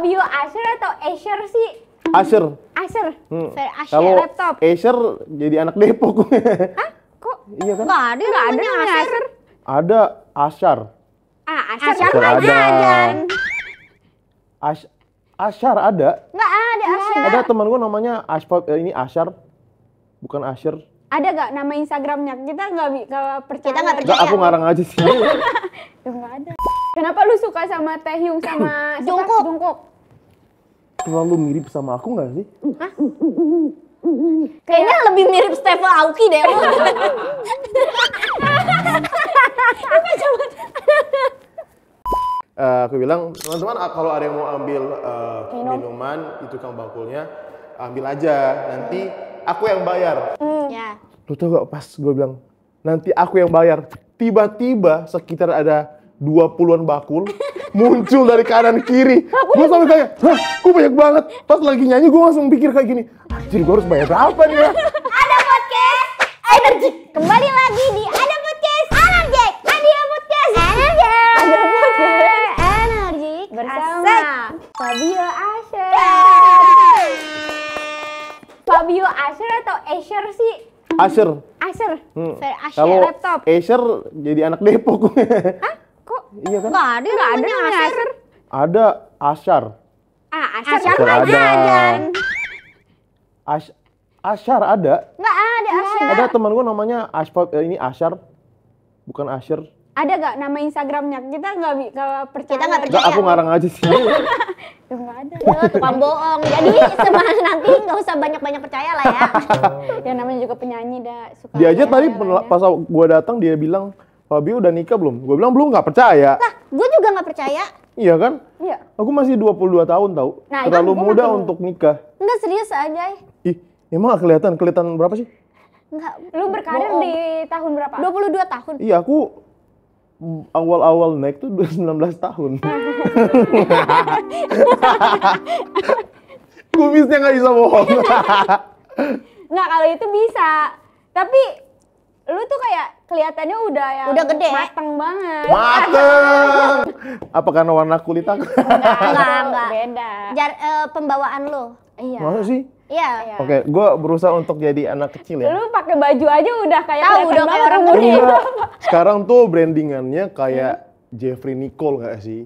Fabio Asher atau Asher sih? Asher. Asher. Kalau laptop. Asher jadi anak Depok. Hah? Kok? Iya kan? Nggak ada namanya Asher. Ada Asyar. Asher Asyar kan ada. Ajan. Asyar ada. Nggak ada Asher. Ada teman gue namanya ini Asyar. Bukan Asher. Ada gak nama Instagramnya? Kita nggak percaya. Kita nggak Enggak, aku ngarang aja sih. Nggak ada. Kenapa lu suka sama Taehyung sama siapa? Jungkook. Jungkook? Terlalu mirip sama aku nggak sih? Kayaknya lebih mirip Steve Aoki deh lo. Aku bilang, teman-teman kalau ada yang mau ambil minuman di tukang bakulnya, ambil aja. Nanti aku yang bayar. Ya. Lu tau gak pas gue bilang, nanti aku yang bayar. Tiba-tiba sekitar ada 20-an bakul muncul dari kanan kiri. Gue sampai kayak, hah, kok banyak banget. Pas lagi nyanyi gue langsung pikir kayak gini, anjir gue harus bayar berapa nih ya? Ada podcast Energi. Kembali lagi di Ada Podcast Energi. Ada Podcast Energi. Ada podcast Energi bersama Fabio Asher. Fabio Asher atau Asher sih? Asher. Asher. Asher Kalau laptop. Asher jadi anak Depok. Hah? Kok? Iya kan? Nggak ada namanya Asher. Ada Asyar. Asyar Asyar ada. Ajan. Asyar ada. Nggak ada Asyar. Ada teman gue namanya ini Asyar. Bukan Asher. Ada gak nama Instagramnya? Kita nggak percaya. Kita nggak Enggak, aku ngarang aja sih. Nggak ada. Ya, tukang bohong. Jadi sebenarnya nanti nggak usah banyak-banyak percaya lah ya. Ya namanya juga penyanyi dah. Suka Dia aja tadi ya. pas gue datang dia bilang, Fabio udah nikah belum? Gue bilang belum, nggak percaya. Lah, gue juga nggak percaya. Iya kan? Iya. Aku masih 22 tahun tau. Nah, Terlalu gua muda makin- untuk nikah. Enggak serius aja. Ih, emang gak kelihatan? Kelihatan berapa sih? Enggak. Lu berkarir bohong. di tahun berapa? 22 tahun. Iya, aku awal-awal naik tuh udah 19 tahun. Kumisnya nggak bisa bohong. Nggak, kalau itu bisa. Tapi lu tuh kayak kelihatannya udah yang Udah gede. mateng banget. Mateng! Apa karena warna kulit aku? Enggak. Beda. Pembawaan lo. Iya. Masa sih? Iya. Oke, gue berusaha untuk jadi anak kecil ya. Lu pakai baju aja udah kayak Tahu, kelihatan udah kayak banget orang umurnya. gede. Enggak. Sekarang tuh brandingannya kayak Jeffrey Nicole nggak sih?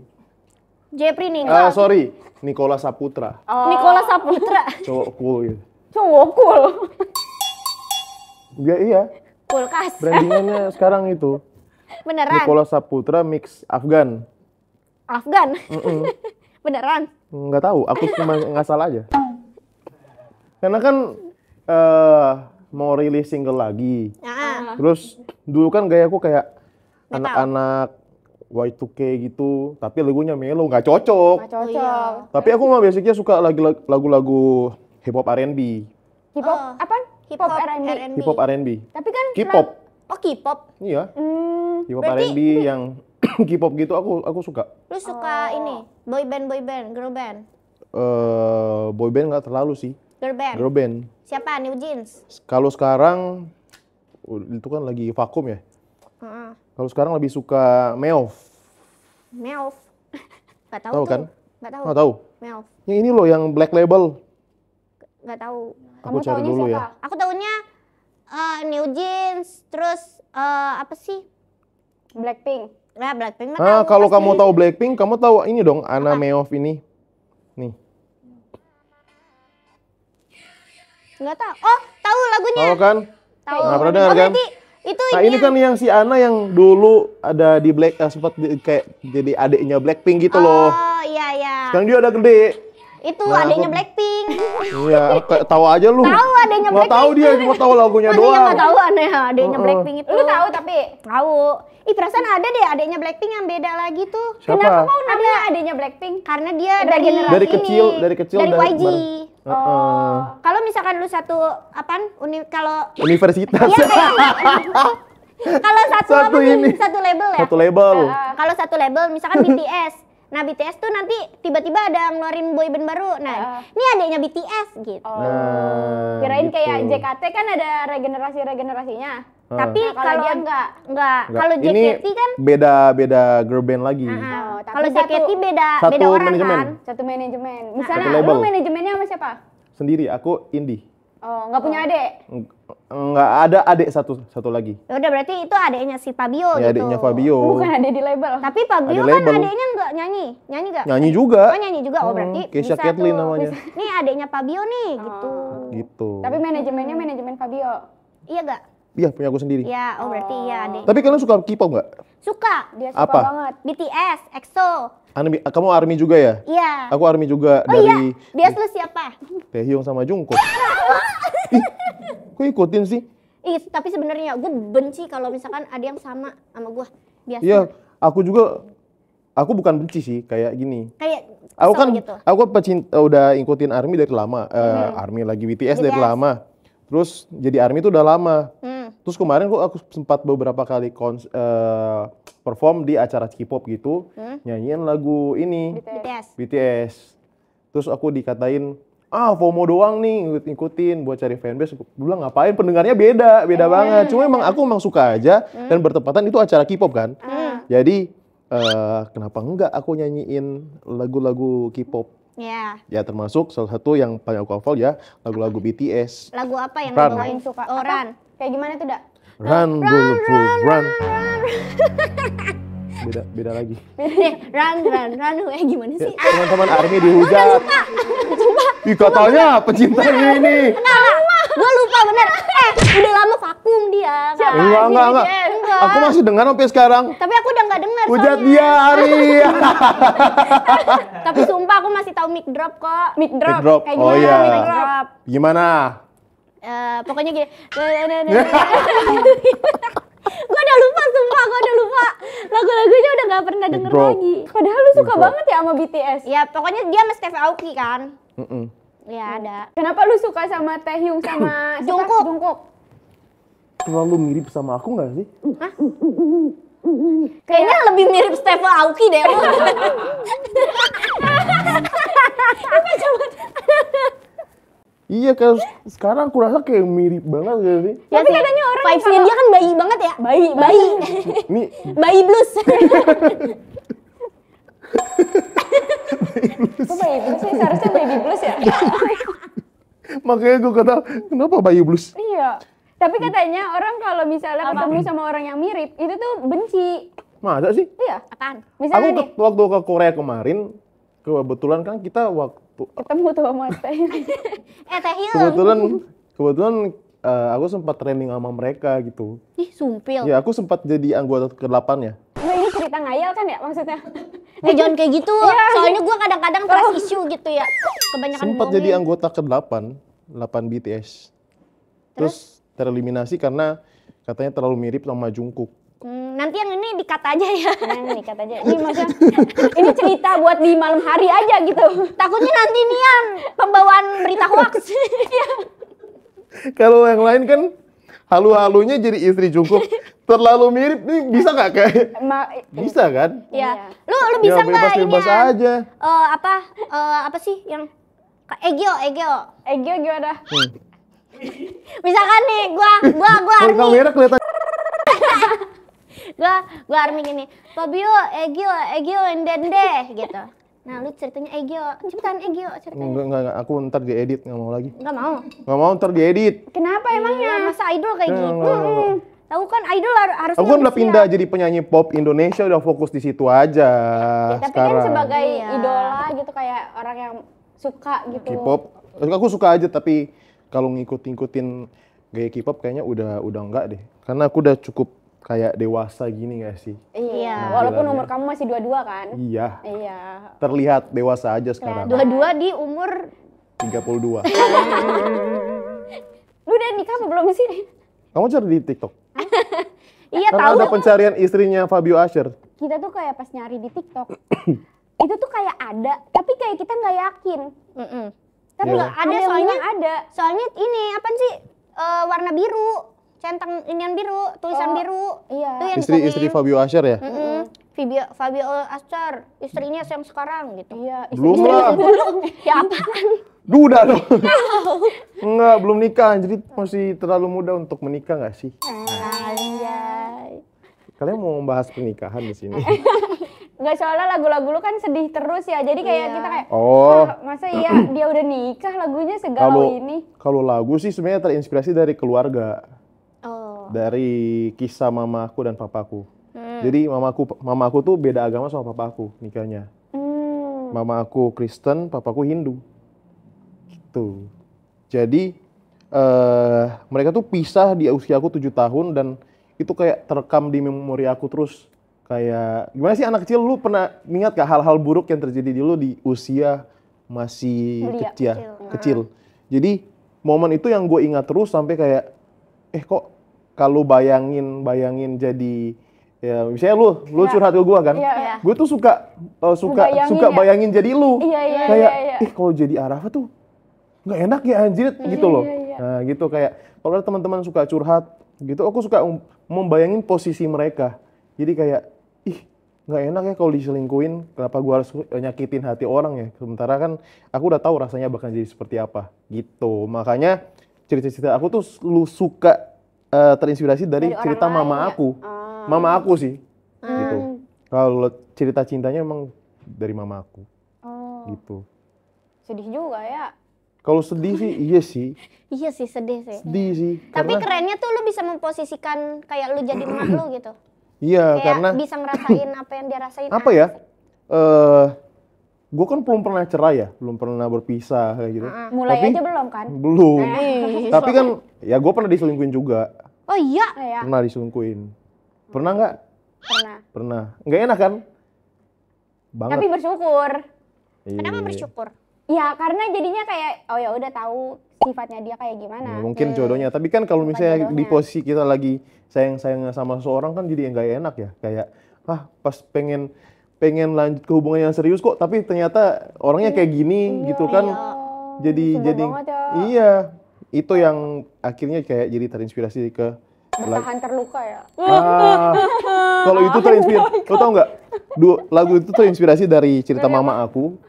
Jeffrey Nicole. Sorry, Nicola Saputra. Oh, Nicola Saputra. Cowok cool gitu. cowok cool. Iya, Kulkas. brandingannya sekarang itu. Beneran. Nicola Saputra mix Afgan. Afgan. Beneran. Nggak tahu, aku cuma ngasal aja. Karena kan mau rilis single lagi. Nah, Terus dulu kan gayaku kayak Metal. anak-anak Y2K gitu, tapi lagunya melo, nggak cocok. Nggak cocok. iya. Tapi aku mah basicnya suka lagu-lagu hip hop R&B. Hip hop apa? Hip Hip hop hop R&B. R&B. Hip hop R&B. Tapi kan K-pop. Oh, K-pop. Iya, hip hop Berarti- R&B yang K-pop gitu aku suka. Lu suka ini, boy band, girl band. Boy band nggak terlalu sih, Girl band. girl band. Siapa? New Jeans. Kalau sekarang itu kan lagi vakum ya. Heeh. Kalau sekarang lebih suka Meow. Melf. Gak tahu Tahu tuh. kan? Gak tahu. Nggak tahu. Melf. Yang ini loh, yang Black Label. Gak tahu. Aku kamu cari taunya dulu siapa? ya. Aku tahunya New Jeans, terus apa sih? Blackpink. Nah, Blackpink mah Ah, tahu kalau pasti. kamu tahu Blackpink, kamu tahu ini dong, Anna Meow ini. Nih. Nggak tahu. Oh, tahu lagunya. Tahu kan? Tahu. Nggak pernah dengar Oh, kan? berarti itu Nah, ini kan yang si Anna yang dulu ada di sempat kayak jadi adiknya Blackpink gitu loh. Oh, iya iya. Sekarang dia udah gede. Itu Nah, adanya aku- Blackpink. Iya, kayak tahu aja lu. Tahu adanya Nggak tahu dia, cuma tahu lagunya Masa dia doang. nggak tahu aneh adanya Blackpink itu. Lu tahu tapi Tahu. Ih, perasaan ada deh adanya Blackpink yang beda lagi tuh. Siapa? kenapa mau namanya adanya Blackpink? Karena dia Dari generasi Dari ini, kecil, dari kecil dari dari YG. Heeh. Kalau misalkan lu satu apaan? Kalau Universitas. iya kayak kalau satu, Satu apa sih? ini. Satu label ya? Satu label. Kalau satu label misalkan BTS. Nah, BTS tuh nanti tiba-tiba ada ngeluarin boyband baru. Nah, ini adanya BTS gitu. Nah, Kirain gitu. kayak JKT kan ada regenerasinya. Tapi Nah, kalau kalau dia enggak. enggak. Enggak. Kalau Ini JKT kan beda girl band lagi. Oh, tapi kalau JKT beda satu orang manajemen. kan. satu manajemen. Misalnya Satu label. lu manajemennya sama siapa? Sendiri, aku indie. Oh, nggak punya adik? Nggak ada adik satu lagi. Ya udah berarti itu adiknya si Fabio Ya gitu. adiknya Fabio. Bukan adik di label. Tapi Fabio Ada kan label. adiknya enggak nyanyi. Nyanyi enggak? Nyanyi juga. Oh nyanyi juga. Oh berarti Keisha bisa Kathleen tuh. namanya. Nih adiknya Fabio nih gitu. Gitu. Tapi manajemennya manajemen Fabio. Iya enggak? Iya, punya aku sendiri. Ya, oh berarti iya adik. Tapi kalian suka K-pop nggak? Suka. Dia suka Apa? banget. BTS, EXO. Kamu ARMY juga ya? Iya. Aku ARMY juga Oh iya, dari bias lu siapa? Taehyung sama Jungkook. Ih, kok ikutin sih? Ih, tapi sebenarnya gue benci kalau misalkan ada yang sama gue. Biasa. Iya, aku bukan benci sih, kayak gini. Kayak Aku kesel kan, gitu. aku pecinta udah ngikutin ARMY dari lama. ARMY lagi BTS dari BTS. lama. Terus jadi ARMY itu udah lama. Hmm. Terus kemarin aku sempat beberapa kali perform di acara K-pop gitu, nyanyiin lagu ini BTS. BTS. Terus aku dikatain, FOMO doang nih ngikutin buat cari fanbase. Aku bilang ngapain, pendengarnya beda banget. Cuma aku suka aja dan bertepatan itu acara K-pop kan. Jadi kenapa enggak aku nyanyiin lagu-lagu K-pop? Ya. Ya termasuk salah satu yang paling aku hafal ya lagu-lagu BTS. Lagu apa yang Run. lo bawain suka? Oh, Apa? Run. Kayak gimana tuh, Dak? Run, bulletproof, run. Beda lagi. run. Gimana Ya, sih? teman-teman ARMY dihujat. Ih, katanya pecinta ini. Gue lupa bener. Udah lama vakum dia. Siapa? Kan? Enggak. Enggak. Aku masih dengar sampai sekarang. Tapi aku udah nggak denger Hujat soalnya. dia, Ari. Tapi sumpah aku masih tahu mic drop kok. Mic drop. Mic drop. Kayak Oh, gimana iya. mic Mic drop? drop. Gimana? Pokoknya gini. Gue udah lupa, sumpah gue udah lupa. Lagu-lagunya udah gak pernah Mic denger drop. lagi. Padahal lu suka drop. banget ya sama BTS. Ya pokoknya dia sama Steve Aoki kan. Mm-mm. Ya ada. Kenapa lu suka sama Taehyung sama siapa? Jungkook. Jungkook. Terlalu mirip sama aku nggak sih? Kayaknya lebih mirip Steve Aoki deh lu. Iya, kalau sekarang aku rasa kayak mirip banget gak sih? Tapi katanya orang vibes-nya dia kan bayi banget ya. Bayi. Ini Bayi blues. Kok baby blues sih? Seharusnya baby blues ya? makanya gue kata, kenapa Bayu Blues? Iya. Tapi katanya orang kalau misalnya ketemu sama orang yang mirip, itu tuh benci. Masa sih? Iya. Apaan? Misalnya Aku nih, waktu ke Korea kemarin, kebetulan kan kita ketemu tuh sama Taehyung. Taehyung. kebetulan aku sempat training sama mereka gitu. Ih, sumpil. Ya aku sempat jadi anggota ke-8 ya. Nah, ini cerita ngayal kan ya maksudnya? Jangan kayak gitu. Soalnya gue kadang-kadang trust issue gitu ya. Kebanyakan Sempat bohongin. jadi anggota ke-8, 8 BTS. Terus tereliminasi karena katanya terlalu mirip sama Jungkook. Nanti yang ini di-cut aja ya. Nah, nih kata aja. Ini maksudnya, ini cerita buat di malam hari aja gitu. Takutnya nanti nian pembawaan berita hoax. Kalau yang lain kan halu-halunya jadi istri Jungkook. Terlalu mirip nih, bisa nggak kayak? Bisa kan? Ya. Lu bisa Ya, nggak ini? bebas aja. Apa sih yang Egyo. Egyo gimana? Misalkan nih gua Kalau Army. kamera kelihatan. Gua Army gini. Fabio, Egyo and Dende gitu. Nah, lu ceritanya Egyo. Cepetan Egyo ceritanya. Enggak. Aku ntar diedit, nggak mau lagi. Enggak mau. Nggak mau ntar diedit. Kenapa emangnya? Masa idol kayak gitu? Enggak. Tahu kan idol harus Aku kan udah pindah jadi penyanyi pop Indonesia, udah fokus di situ aja Tapi sekarang. kan sebagai Iya. idola gitu, kayak orang yang suka gitu. K-pop, aku suka aja tapi kalau ngikutin gaya K-pop kayaknya udah enggak deh. Karena aku udah cukup kayak dewasa gini gak sih? Iya. Walaupun Penampilannya. umur kamu masih 22 kan? Iya, Iya. terlihat dewasa aja sekarang. Dua-dua di umur 32. Lu udah nikah apa belum sih? Kamu cari di TikTok? iya Karena tahu. ada pencarian istrinya Fabio Asher. Kita tuh kayak pas nyari di TikTok, itu tuh kayak ada, tapi kayak kita nggak yakin. Tapi Iya. nggak ada yang soalnya bilang ada. Soalnya ini apa sih? Warna biru, centang inian biru, tulisan Oh, biru. iya. Itu yang Istri Fabio Asher ya? Fabio Asher, istrinya yang sekarang gitu. Iya. Belum lah. Ya apaan? Duda dong. Enggak, belum nikah. Jadi masih terlalu muda untuk menikah nggak sih? Kalian mau membahas pernikahan di sini? Nggak, soalnya lagu-lagu lu kan sedih terus ya. Jadi kayak kita kayak, Oh. masa iya dia udah nikah lagunya segalau ini. Kalau lagu sih sebenarnya terinspirasi dari keluarga. Oh. Dari kisah mamaku dan papaku. Jadi mamaku tuh beda agama sama papaku nikahnya. Mama aku Kristen, papaku Hindu. Gitu. Jadi mereka tuh pisah di usia aku 7 tahun dan itu kayak terekam di memori aku terus. Kayak gimana sih anak kecil, lu pernah ingat gak hal-hal buruk yang terjadi di lu di usia masih Belia, kecil. Jadi momen itu yang gue ingat terus sampai kayak kok kalau bayangin jadi ya misalnya lu curhat ke gue kan, Iya. gue tuh suka Ngebayangin ya. bayangin jadi lu. Iya. Kayak kalau jadi Arafah tuh nggak enak ya anjir gitu loh. Iya. Nah gitu kayak kalau ada teman-teman suka curhat gitu, aku suka membayangin posisi mereka. Jadi kayak nggak enak ya kalau diselingkuhin, kenapa gue harus nyakitin hati orang ya, sementara kan aku udah tahu rasanya bakal jadi seperti apa gitu. Makanya cerita-cerita aku tuh lu suka terinspirasi dari cerita orang lain mama ya? aku. Mama aku sih gitu. Kalau cerita cintanya emang dari mama aku gitu. Sedih juga ya. Kalau sedih sih iya sih. Iya sih, sedih sih. Sedih sih. Tapi Karena kerennya tuh lu bisa memposisikan kayak lu jadi emak lu gitu. iya Kayak karena bisa ngerasain apa yang dia rasain. apa ya? Gue kan belum pernah cerai ya, belum pernah berpisah kayak gitu. Mulai Tapi- aja belum kan? Belum. Tapi kan ya gue pernah diselingkuhin juga. Oh iya. Ya, Pernah diselingkuhin. Pernah nggak? pernah. Pernah. Nggak enak kan? Banget. Tapi bersyukur. Kenapa Iya. bersyukur? Ya karena jadinya kayak oh ya udah tahu sifatnya dia kayak gimana. Ya, mungkin jodohnya. Tapi kan kalau misalnya di jodohnya. posisi kita lagi sayang-sayang sama seseorang kan jadi nggak enak ya. Kayak pas pengen lanjut ke hubungan yang serius kok, tapi ternyata orangnya kayak gini gitu kan. Jadi sebel banget ya. iya. Itu yang akhirnya kayak jadi terinspirasi ke Bertahan terluka ya. kalau itu terinspirasi, lo tau nggak? Lagu itu terinspirasi dari cerita mama aku,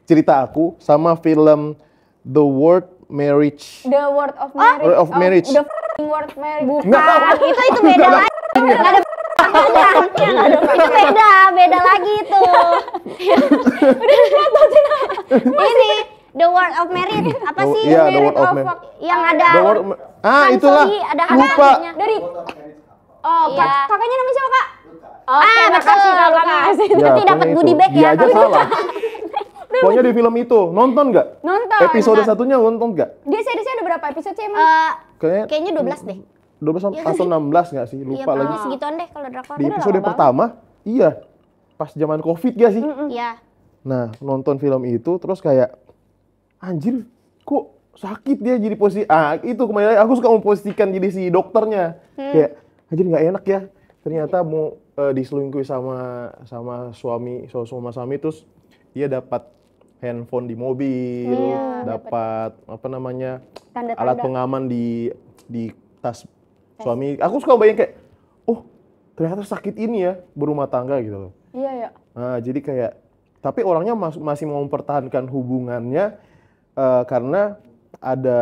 cerita aku, sama film The Word Marriage. The word of marriage. Word of Marriage. The f***ing word marriage. Nggak, Itu beda lagi. Nggak ada itu beda lagi itu. Ini The Word of Merit apa sih? Iya, The Word of Merit Marriage. Yang ada The Word Han itulah. Soli, ada Lupa. Hansohinya. Dari oh Iya. kakaknya namanya siapa kak? Ah, betul. Makasih. Ya, Berarti dapat pokoknya goodie itu. bag Dia ya. aja salah. Pokoknya di film itu, nonton nggak? Nonton. Episode satunya nonton nggak? Dia seriesnya ada berapa episode sih emang? Kayaknya 12 deh. 12 atau 16 nggak sih? Iya, Lupa lagi. pokoknya segituan deh kalau drakor. Di episode pertama, iya. Pas zaman Covid gak sih? Iya. Nah, nonton film itu terus kayak anjir, kok sakit dia jadi posisi. Itu kemarin aku suka memposisikan jadi si dokternya. Kayak anjir nggak enak ya. Ternyata mau diselingkuhi sama suami terus dia dapat handphone di mobil, dapat apa namanya? Tanda-tanda. Alat pengaman di tas suami. Aku suka bayang kayak ternyata sakit ini ya berumah tangga gitu loh. Iya ya. Nah, jadi kayak tapi orangnya masih mau mempertahankan hubungannya karena ada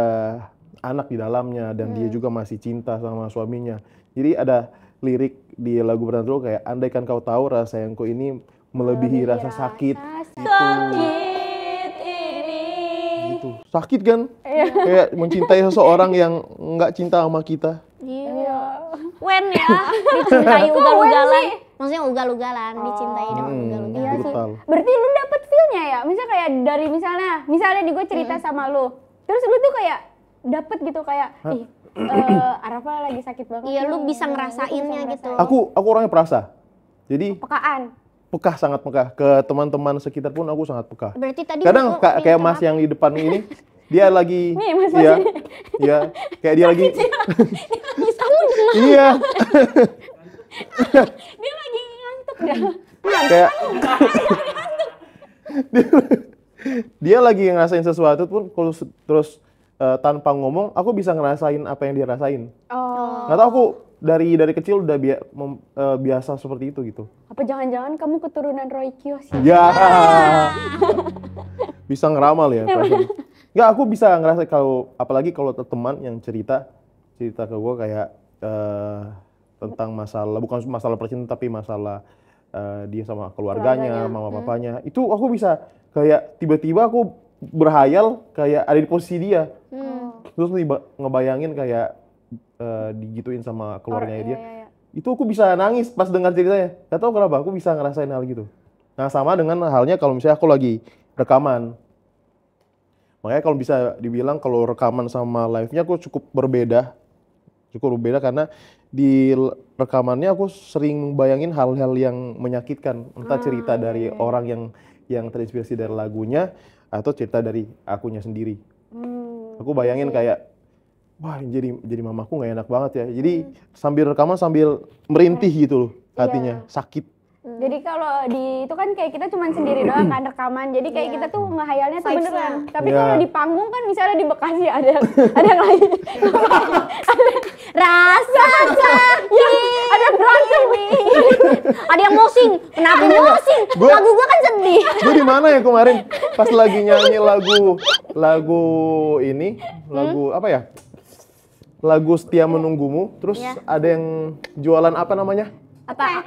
anak di dalamnya dan dia juga masih cinta sama suaminya. Jadi ada lirik di lagu Bernardo kayak andaikan kau tahu rasa sayangku ini melebihi rasa sakit. Sakit ini. Gitu. Sakit kan? Kayak mencintai seseorang yang nggak cinta sama kita. Iya. Wen ya, dicintai ugal-ugalan. Maksudnya ugal-ugalan, dicintai dengan ugal-ugalan. Iya sih. Brutal. Berarti lu dapet feel-nya ya? Misalnya kayak dari misalnya nih gue cerita sama lu. Terus lu tuh kayak dapet gitu kayak Arafa lagi sakit banget. Iya, nih. lu bisa ngerasainnya gitu. Aku orangnya perasa. Jadi Pekaan. pekah, sangat pekah. Ke teman-teman sekitar pun aku sangat pekah. Berarti tadi Kadang lu kayak Mas yang di depan ini, dia lagi, Nih, Mas iya, iya, kayak dia lagi, iya, Dia lagi ngantuk dah. kayak dia lagi ngerasain sesuatu pun, kalau terus tanpa ngomong, aku bisa ngerasain apa yang dia rasain. Oh. Nggak tahu, aku dari kecil udah biasa seperti itu gitu. Apa jangan-jangan kamu keturunan Roy Kiyoshi? Ya, bisa ngeramal ya. Perasaan. Nggak, aku bisa ngerasa apalagi kalau teman yang cerita ke gue kayak tentang masalah, bukan masalah percintaan tapi masalah dia sama keluarganya, mama papanya. Itu aku bisa kayak tiba-tiba aku berhayal kayak ada di posisi dia. Terus ngebayangin kayak digituin sama keluarganya dia. Iya. Itu aku bisa nangis pas dengar ceritanya. Gak tau kenapa aku bisa ngerasain hal gitu. Nah sama dengan halnya kalau misalnya aku lagi rekaman. Makanya kalau bisa dibilang kalau rekaman sama live-nya aku cukup berbeda karena di rekamannya aku sering bayangin hal-hal yang menyakitkan. Entah cerita dari orang yang terinspirasi dari lagunya atau cerita dari akunya sendiri. Aku bayangin kayak, wah jadi mamaku nggak enak banget ya. Jadi sambil rekaman sambil merintih gitu loh hatinya, sakit. Jadi kalau di itu kan kayak kita cuma sendiri doang kan rekaman. Jadi kayak kita tuh ngehayalnya tuh beneran. Tapi kalau di panggung kan misalnya di Bekasi ada yang lain. Rasa sakit. Ada berantem nih. Ada yang mosing. Kenapa mosing? Lagu gua kan sedih. Gue di mana ya kemarin pas lagi nyanyi lagu ini, lagu apa ya? Lagu Setia Menunggumu. Terus ada yang jualan apa namanya? Apa?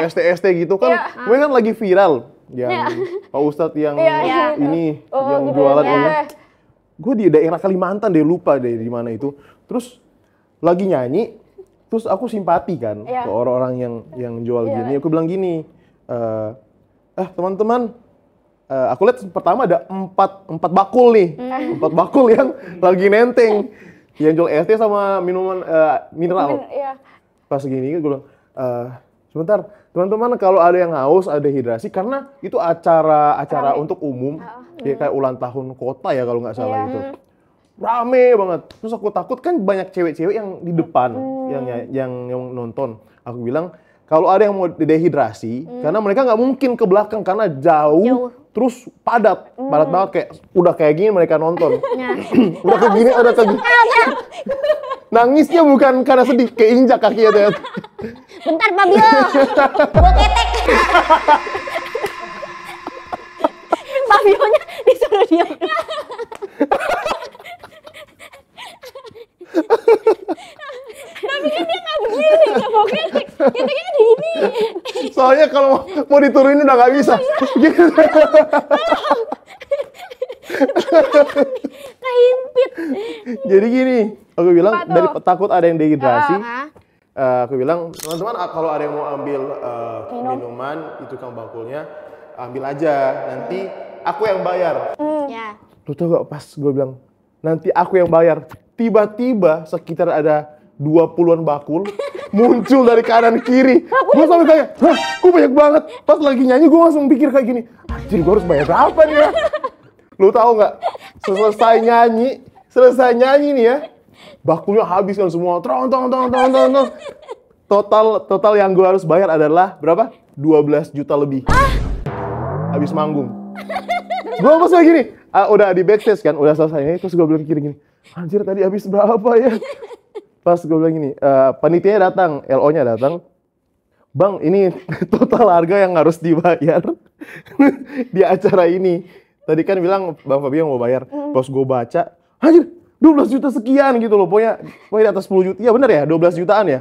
ST gitu kan, gue kan lagi viral yang Pak Ustadz yang ini yang gitu jualan ya. ini. Gue di daerah Kalimantan deh, lupa deh di mana itu. Terus lagi nyanyi, terus aku simpati kan ke orang-orang yang jual gini. Aku bilang gini, teman-teman, aku lihat pertama ada empat bakul nih, 4 bakul yang lagi nenteng, yang jual ST sama minuman mineral. Pas gini gue bilang, sebentar, teman-teman kalau ada yang haus, ada hidrasi, karena itu acara untuk umum, kayak ulang tahun kota ya kalau nggak salah itu. Rame banget. Terus aku takut kan banyak cewek-cewek yang di depan, yang nonton. Aku bilang, kalau ada yang mau dehidrasi, karena mereka nggak mungkin ke belakang, karena jauh. Terus padat banget kayak udah kayak gini mereka nonton. Udah kayak gini, nangisnya bukan karena sedih, keinjak kakinya tuh. Bentar Fabio. Gua ketek. Fabionya disuruh diam. Tapi kan dia nggak begini, nggak mau ketek. Keteknya di ini. Soalnya kalau mau diturunin udah nggak bisa. Gitu. Kehimpit. Jadi gini, aku bilang dari takut ada yang dehidrasi. Aku bilang, teman-teman kalau ada yang mau ambil minuman, itu kang bakulnya, ambil aja. Nanti aku yang bayar. Ya. Lu tau gak pas gue bilang, nanti aku yang bayar. Tiba-tiba sekitar ada 20-an bakul muncul dari kanan kiri. Gue sampai kayak, hah, kok banyak banget. Pas lagi nyanyi gue langsung pikir kayak gini, anjir gue harus bayar berapa nih ya? Lu tahu nggak? Selesai nyanyi nih ya, bakulnya habis kan semua. Total yang gue harus bayar adalah berapa? 12 juta lebih. Habis manggung. Gue pas lagi gini, udah di backstage kan, udah selesai nyanyi, terus gue bilang gini, anjir tadi habis berapa ya? Pas gue bilang gini, panitianya datang, LO-nya datang. Bang, ini total harga yang harus dibayar di acara ini. Tadi kan bilang Bang Fabio mau bayar. Pas gue baca, anjir 12 juta sekian gitu loh. Pokoknya di atas 10 juta. Iya bener ya, 12 jutaan ya.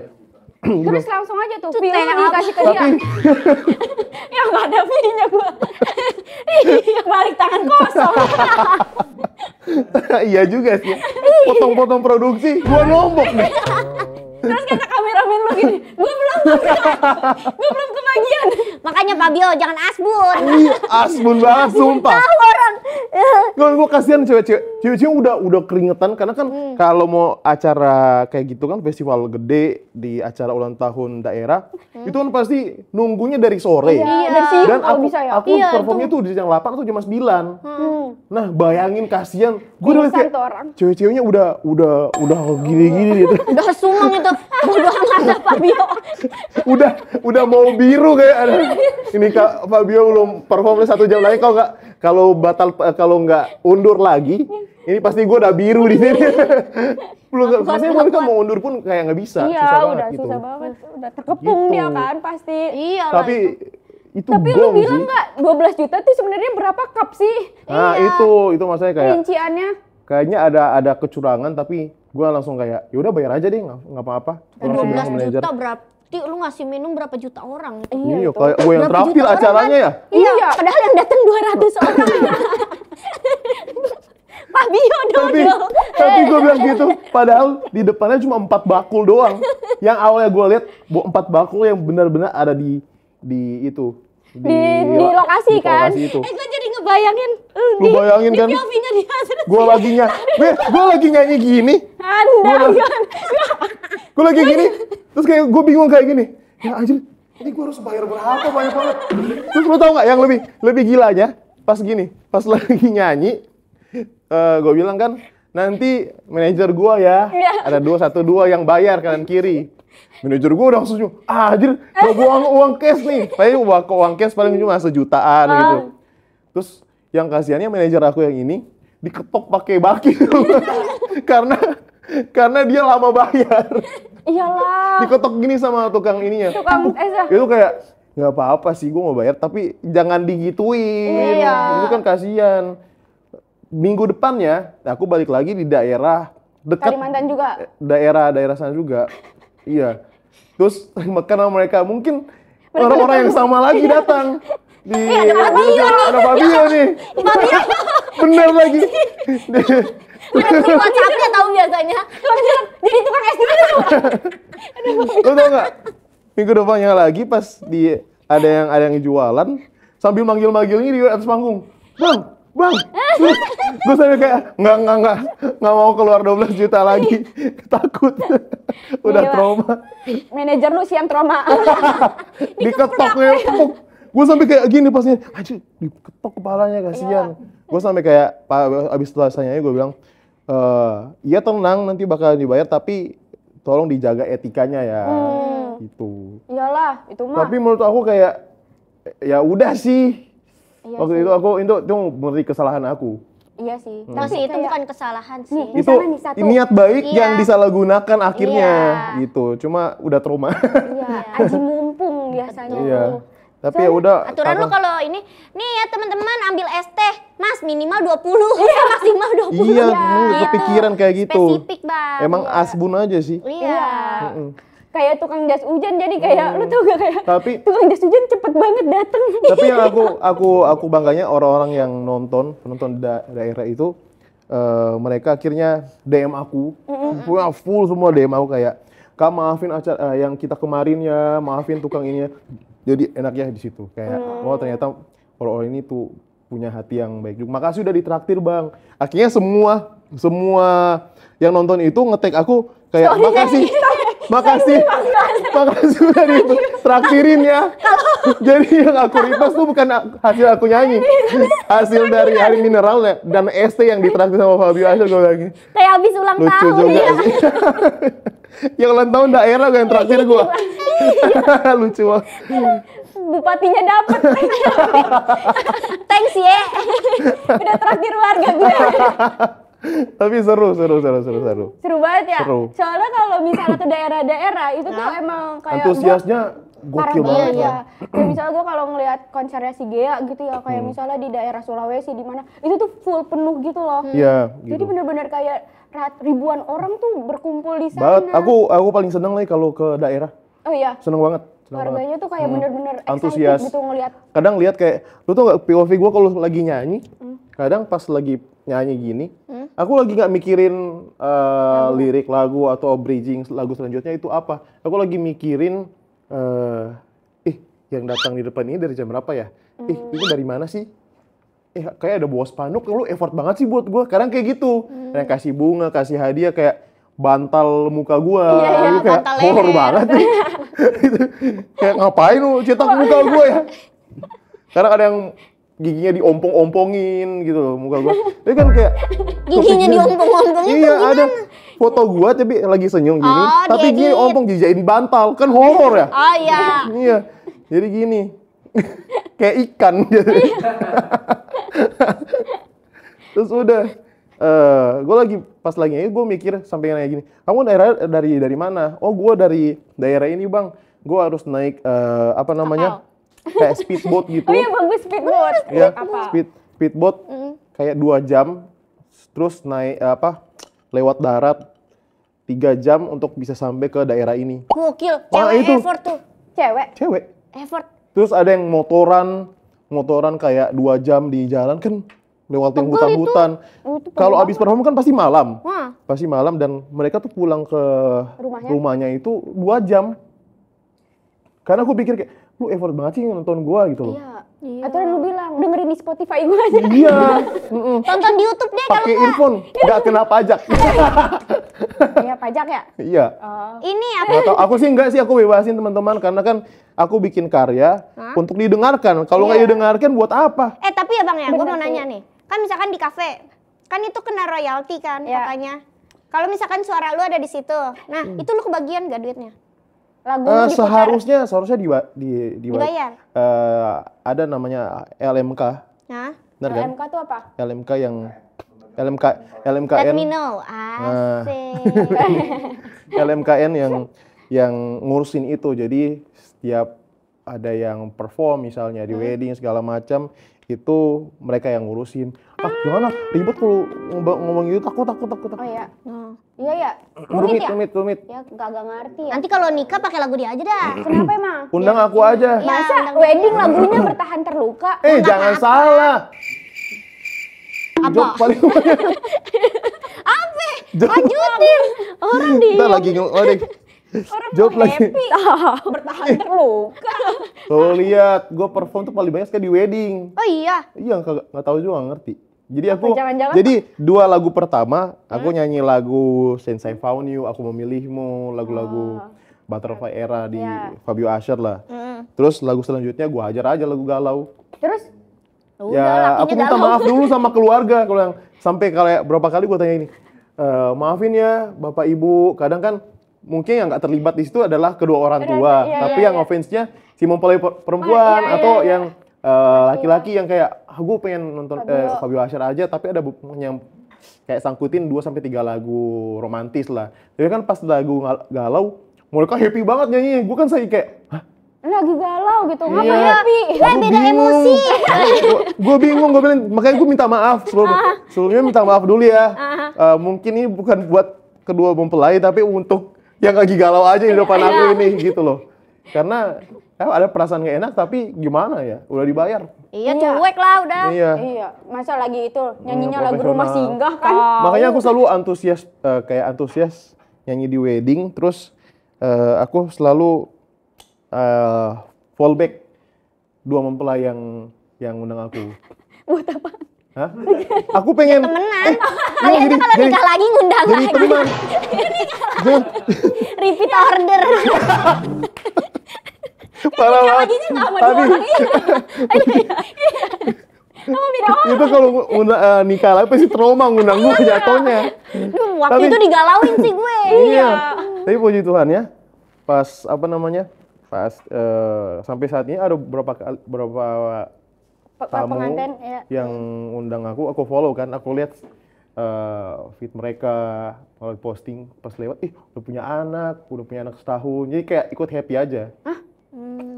Terus langsung aja tuh, Tuh, fee-nya dikasih ke dia. Ya nggak ada fee-nya gue. Yang balik tangan kosong. Iya juga sih. Potong-potong produksi, gua nombok deh. Terus kata kameramen lu gini, gue belum kebagian. Makanya Fabio jangan asbun. Iya, asbun banget sumpah. Tahu orang. Gue kasihan cewek-cewek udah keringetan karena kan kalau mau acara kayak gitu kan festival gede di acara ulang tahun daerah itu kan pasti nunggunya dari sore. Iya, dari siang Dan kalau aku bisa ya. aku performnya tuh di jam 8 atau jam 9. Nah, bayangin kasihan. Gue udah liat kayak tuh orang. cewek-ceweknya udah gini-gini gitu. Udah kesumang itu. Bodoh amat Fabio. udah mau biru kayak ada. Ini Kak Fabio belum perform 1 jam lagi kalau nggak undur lagi, ini pasti gue udah biru di sini. Belum, maksudnya mereka mau undur pun kayak nggak bisa. Iya, susah udah banget gitu. susah banget. Udah terkepung Gitu. dia kan pasti. Iya. Tapi itu Tapi lu gong bilang sih. nggak 12 juta tuh sebenarnya berapa cup sih? Nah itu maksudnya kayak Rinciannya. kayaknya ada kecurangan tapi gue langsung kayak ya udah bayar aja deh, nggak apa-apa. Gua langsung bilang ke 12 manajer. juta berarti lu ngasih minum berapa juta orang? Iya, kayak gue yang Berapa traktir juta orang, acaranya ya. Iya, padahal yang datang 200 orang. Pak Bio dodol. Tapi gue bilang gitu, padahal di depannya cuma 4 bakul doang. Yang awalnya gue lihat 4 bakul yang benar-benar ada di itu. Di lokasi kan? Lokasi itu. Gue jadi ngebayangin Lu bayangin kan? di POV-nya dia. Gue lagi nyanyi gini. Anda kan. Gue lagi gini, terus kayak gue bingung kayak gini. Ya anjir, ini gue harus bayar berapa, banyak banget. Terus lu tau gak yang lebih gilanya? Pas gini, pas lagi nyanyi, gue bilang kan, nanti manajer gue ya, ada 212 yang bayar kanan kiri. Manajer gue udah langsung, anjir, gak buang uang cash nih. Paling uang cash paling cuma sejutaan gitu. Terus yang kasihannya manajer aku yang ini diketok pakai baki karena dia lama bayar. Iyalah. Diketok gini sama tukang ininya. Tukang ya. Itu kayak nggak apa-apa sih, gue mau bayar tapi jangan digituin. Iya. Itu kan kasihan. Minggu depannya aku balik lagi di daerah dekat Kalimantan juga. daerah sana juga. Iya. Terus karena mereka mungkin orang-orang yang sama lagi datang. Ada Fabio nih. Bener lagi. Ada grup WhatsApp-nya tahu biasanya. Jadi tukang es krim. Lo tau gak? Minggu depannya lagi pas ada yang jualan sambil manggil-manggilnya di atas panggung. Bang. Gue sampai kayak nggak mau keluar 12 juta lagi. Takut. Udah Gila. trauma. Manajer lu siam trauma. Diketok. Gue sampai kayak gini pasnya, anjir diketok kepalanya kasihan. Gue sampai kayak abis selesainya gue bilang, iya tenang nanti bakal dibayar tapi tolong dijaga etikanya ya. Gitu. Iyalah, itu mah. Tapi menurut aku kayak ya udah sih. Iya Waktu sih. itu itu murni kesalahan aku. Iya sih. Tapi sih itu Kayak- bukan kesalahan sih. Nih, Itu misalnya nih satu. niat baik Iya. yang disalahgunakan akhirnya Iya. gitu. Cuma udah trauma. Iya, aji mumpung biasanya. Iya. Tapi ya udah. Aturan lu karena- kalau ini, nih ya teman-teman ambil es teh, Mas minimal 20, maksimal 20. Iya, Gitu. kepikiran kayak gitu. Spesifik, Bang. Emang asbun aja sih. Iya. Kayak tukang jas hujan jadi kayak lu tau gak kayak Tapi tukang jas hujan cepet banget dateng. tapi yang aku bangganya orang-orang yang penonton daerah itu mereka akhirnya DM aku. Full semua DM aku kayak, "Kak, maafin acara yang kita kemarin ya, maafin tukang ini ya." Jadi enaknya di situ kayak oh ternyata orang ini tuh punya hati yang baik juga. Makasih udah ditraktir, Bang. Akhirnya semua yang nonton itu nge-tag aku kayak makasih udah ditraktirin ya. Jadi yang aku repost tuh bukan hasil aku nyanyi, hasil dari Hari Mineral dan ST yang ditraktir sama Fabio Asher. Gue lagi Kayak habis ulang lucu tahun juga ya. sih. Yang ulang tahun daerah gue yang traktir gue. Lucu banget. Bupatinya dapet. Thanks ya. Udah traktir warga gue. Tapi seru. Seru banget ya. Seru. Soalnya kalau misalnya ke daerah-daerah itu tuh emang kayak Antusiasnya parah gokil banget banget lah. ya. Kayak misalnya gue kalau ngelihat konsernya si Gea gitu ya, kayak misalnya di daerah Sulawesi di mana itu tuh full penuh gitu loh. Iya, Jadi gitu. bener-bener kayak ribuan orang tuh berkumpul di sana. Banget. Aku paling seneng nih kalau ke daerah. Oh iya. Seneng banget. Warganya tuh kayak bener-bener Antusias. excited gitu ngelihat. Kadang lihat kayak, lu tuh gak POV gue kalau lagi nyanyi, kadang pas lagi nyanyi gini, aku lagi nggak mikirin lirik lagu atau bridging lagu selanjutnya itu apa. Aku lagi mikirin, yang datang di depan ini dari jam berapa ya? Ini dari mana sih? Kayak ada bawa spanduk, lu effort banget sih buat gue. Kadang kayak gitu, kayak kasih bunga, kasih hadiah, kayak bantal muka gue, Iya, kayak bantal horor leher. banget. Gitu. Kayak ngapain lu cetak muka gue ya? Karena ada yang giginya diompong-ompongin gitu loh muka gue. Tapi kan kayak Giginya kepikiran. diompong-ompongin Iya, ada foto gue tapi lagi senyum gini, Oh, tapi gini diedit. ompong dijadiin bantal. Kan horor ya? Oh iya. Iya. Jadi gini. Kayak ikan gitu. Terus udah gue lagi pas lagi nyanyi gue mikir sampai nanya gini, kamu dari mana? Oh, gue dari daerah ini, Bang. Gue harus naik apa namanya? Kayak speedboat gitu. Oh iya bagus speedboat. Ya, Apa? speedboat kayak 2 jam terus naik lewat darat 3 jam untuk bisa sampai ke daerah ini. Gokil, Wah, cewek itu. effort tuh. Cewek. Effort. Terus ada yang motoran kayak 2 jam di jalan kan lewatin Pegel hutan-hutan. Itu Kalau pegel habis perform kan pasti malam. Wah. Pasti malam dan mereka tuh pulang ke Rumahnya? rumahnya itu 2 jam. Karena aku pikir kayak, lu effort banget sih nonton gua gitu loh. Iya. Atau lu bilang dengerin di Spotify gue aja. Iya. Tonton di YouTube deh kalau Pakai enggak. earphone, nggak kena pajak. Iya, pajak ya. Iya. Ini apa? Nggak tahu, aku sih enggak sih, aku bebasin teman-teman karena kan aku bikin karya untuk didengarkan. Kalau nggak didengarkan buat apa? Tapi ya Bang ya, gue Bener mau sih. nanya nih. Kan misalkan di kafe, kan itu kena royalti kan Iya. katanya. Kalau misalkan suara lu ada di situ, nah itu lu kebagian gak duitnya? Lagu lu diputar. Seharusnya Dibayar? ada namanya LMK. Nah, Benar kan? LMK tuh apa? LMK yang let LMKN me know. Asik. LMKN yang ngurusin itu. Jadi setiap ada yang perform misalnya di wedding segala macam itu mereka yang ngurusin. Gimana? Ribet kalau ngomong gitu, takut. Oh iya. Iya ya. Rumit. Ya kagak ngerti ya. Nanti kalau nikah pakai lagu dia aja dah. Kenapa emang? Undang aku aja. Iya, Masa undang wedding lagunya bertahan terluka? Jangan salah. Apa? Jok paling banyak. Apa? Jok. Lanjutin. Orang di. Kita lagi ngeloading. Orang Jawab mau lagi. happy. Bertahan terluka. Tuh lihat, gue perform tuh paling banyak sekali di wedding. Oh iya. Iya, nggak tahu juga, nggak ngerti. Jadi jangan-jangan jadi 2 lagu pertama, aku nyanyi lagu Since I Found You, Aku Memilihmu, lagu-lagu Butterfly Era di Iya. Fabio Asher lah. Terus lagu selanjutnya gue hajar aja lagu galau. Terus Ya, aku minta maaf dulu sama keluarga kalau yang sampai kayak berapa kali gue tanya ini. Maafin ya Bapak Ibu, kadang kan mungkin yang nggak terlibat di situ adalah kedua orang tua, Iya, tapi iya, yang iya. offense-nya si mempelai perempuan Iya, atau iya. yang laki-laki yang kayak gue pengen nonton Fabio Asher aja, tapi ada yang kayak sangkutin 2-3 lagu romantis lah. Jadi kan pas lagu galau, mereka happy banget nyanyi. Gue kan saya kayak, hah? lagi galau gitu, ngapa Iya. happy? Beda emosi. Gue bingung, gue bilang, makanya gue minta maaf. Sebelumnya minta maaf dulu ya. Mungkin ini bukan buat kedua mempelai, tapi untuk yang lagi galau aja di depan aku ini gitu loh. Karena ada perasaan gak enak, tapi gimana ya, udah dibayar. Iya, Iya. cuek lah udah. Iya. Iya, masa lagi itu nyanyinya lagu profesional. Rumah Singgah kan? Makanya aku selalu antusias nyanyi di wedding, terus aku selalu fallback 2 mempelai yang undang aku. Buat apa? Hah? Aku pengen Temenan. Iya, Kalian tuh kalau jadi- nikah lagi ngundang jadi lagi. teman. Repeat order. Parah banget. sama Tapi dua orang Sama beda orang. itu kalau nikah lagi pasti trauma ngundang gue jatuhnya. Duh, waktu Tapi- itu digalauin sih gue. Iya. Tapi puji Tuhan ya, pas sampai saat ini ada beberapa tamu Pengantin ya. yang undang aku follow kan, aku lihat feed mereka kalau posting pas lewat, udah punya anak setahun, jadi kayak ikut happy aja.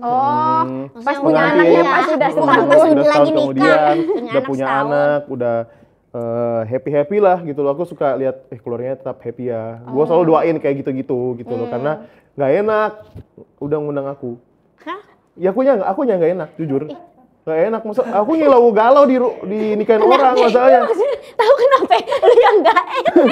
Oh, pas Maksudnya punya pengantin, anaknya pas sudah Pas setahun. lagi udah setahun nikah, kemudian, punya udah anak punya setahun. anak, udah happy lah gitu loh. Aku suka lihat keluarganya tetap happy ya. Gue selalu doain kayak gitu loh, karena nggak enak udah ngundang aku. Hah? Ya akunya nggak enak, jujur. Nggak enak, masa aku nyelau galau di nikahin orang masalahnya. Tahu kenapa? Lu yang gak enak.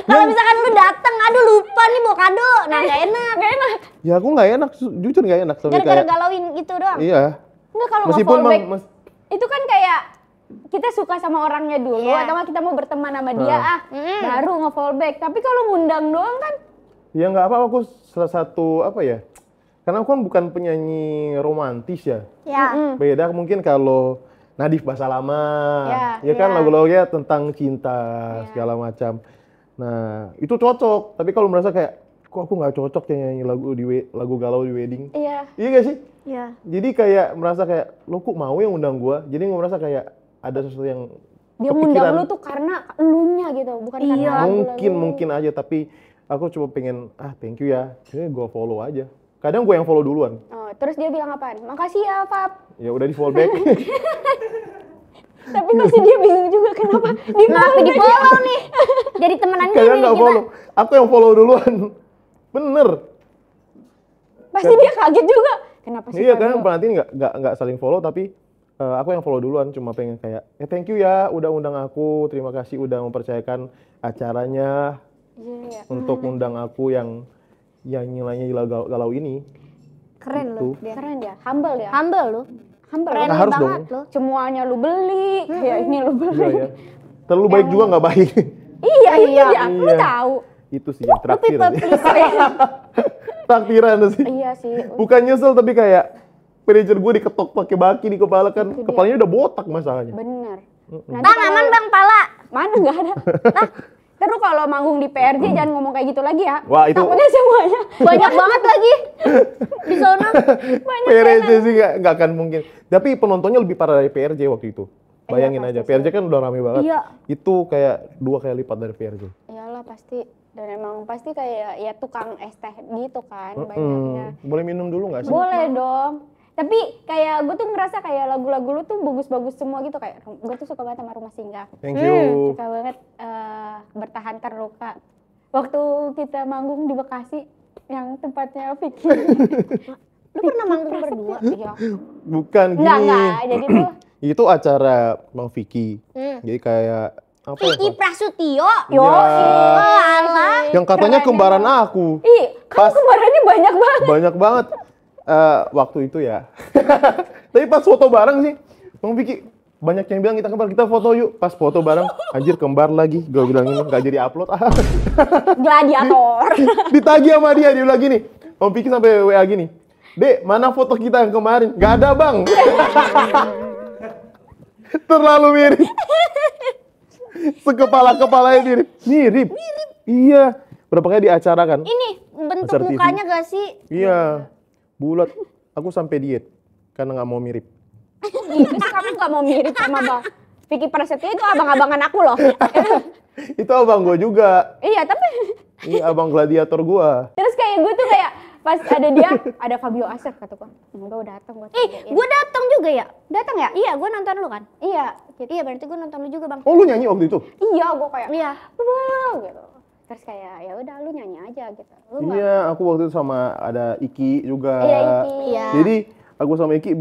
Kalau misalkan lu datang, aduh lupa nih mau kado. Nah, gak enak. Gak enak. Ya aku nggak enak, jujur nggak enak sampai Gara-gara kayak. galauin gitu doang. Iya. Enggak, kalau Meskipun nge-fallback Mang- itu kan kayak kita suka sama orangnya dulu Iya. atau nggak kita mau berteman sama dia baru nge-fallback. Tapi kalau ngundang doang kan Ya nggak apa-apa, aku salah satu apa ya? Karena aku kan bukan penyanyi romantis ya. Ya. Beda mungkin kalau Nadif Bahasa Lama, Ya, kan ya. lagu-lagunya tentang cinta segala macam. Nah itu cocok. Tapi kalau merasa kayak kok aku nggak cocok ya nyanyi lagu galau di wedding. iya. Iya gak sih? Iya. Jadi kayak merasa kayak lo kok mau yang undang gua? Jadi gue merasa kayak ada sesuatu yang Dia kepikiran. ngundang lu tuh karena elunya gitu, bukan karena Iya. lagu-lagu. Mungkin aja, tapi aku cuma pengen thank you ya. Jadi gue follow aja. Kadang gue yang follow duluan. Oh, terus dia bilang apaan? Makasih ya, Fab. Ya udah di fallback. Tapi pasti dia bingung juga kenapa di Kenapa di follow nih? Jadi temenan Kayaknya gini nggak gimana? follow. Aku yang follow duluan. Bener. Pasti dia kaget juga. Kenapa sih Iya kan, Fabio? perhatiin nggak saling follow tapi aku yang follow duluan cuma pengen kayak thank you ya udah undang aku, terima kasih udah mempercayakan acaranya Iya. untuk undang aku yang nilainya galau ini. Keren Gitu. lu dia. Keren ya, humble ya. Humble lu. Humble. Keren Nah, harus banget dong. lu. Semuanya lu beli, kayak ini lu beli. Iya ya. Terlalu baik juga nggak baik. Iya, itu Iya. dia. Lu Iya. tahu. Itu sih yang Lu traktir. people pleaser. Traktiran sih. Iya sih. Bukan nyesel tapi kayak manajer gue diketok pakai baki di kepala kan. Itu dia. Kepalanya udah botak masalahnya. Bener. Nanti Bang, kalau- aman bang, pala. Mana nggak ada. Terus kalau manggung di PRJ jangan ngomong kayak gitu lagi ya. Wah, itu- Takutnya semuanya. Banyak banget lagi. Di sana. PRJ sih nggak akan mungkin. Tapi penontonnya lebih parah dari PRJ waktu itu. Bayangin Iya, aja, pasti PRJ kan udah rame banget. Iya. Itu kayak 2 kali lipat dari PRJ. Iyalah pasti. Dan emang pasti kayak ya tukang es teh gitu kan banyaknya. Boleh minum dulu nggak sih? Boleh dong. Tapi kayak gue tuh ngerasa kayak lagu-lagu lu tuh bagus-bagus semua gitu. Kayak gue tuh suka banget sama Rumah Singgah. Thank you. Suka banget Bertahan Terluka. Waktu kita manggung di Bekasi yang tempatnya Vicky. Lu pernah manggung berdua? Iya. Bukan gini. Enggak. Jadi tuh Itu acara Bang Vicky. Jadi kayak apa ya? Vicky Prasetyo. yo, Oh, alah. Yang katanya kembaran aku. Ih, kamu kembarannya banyak banget. Banyak banget waktu itu ya. Tapi pas foto bareng sih, Bang Vicky banyak yang bilang kita kembar, kita foto yuk. Pas foto bareng, anjir kembar lagi. Gue bilang ini nggak jadi upload. Gladiator. Ditagih sama dia bilang gini. Bang Vicky sampai WA gini. Dek, mana foto kita yang kemarin? Gak ada bang. Terlalu mirip. Sekepala-kepalanya mirip. Mirip. Iya. Berapa kali di acara kan? Ini bentuk Acara TV. mukanya gak sih? Iya. Bulat. Aku sampai diet. Karena nggak mau mirip. Terus kamu gak mau mirip sama Bang Vicky Prasetyo itu abang-abangan aku loh. Itu abang gue juga. Iya, tapi Ini abang gladiator gue. terus kayak gue tuh kayak pas ada dia, ada Fabio Asep kata gue. Gue datang gue. Gue datang juga ya. datang ya? Iya, gue nonton lu kan. Iya, Iya, berarti gue nonton lu juga bang. Oh lu nyanyi waktu itu? iya gue kayak Iya. wow gitu. Terus kayak ya udah lu nyanyi aja gitu. Lu nggak- Iya, aku waktu itu sama ada Iki juga. Iya, Iki. Iya. Jadi aku sama Iki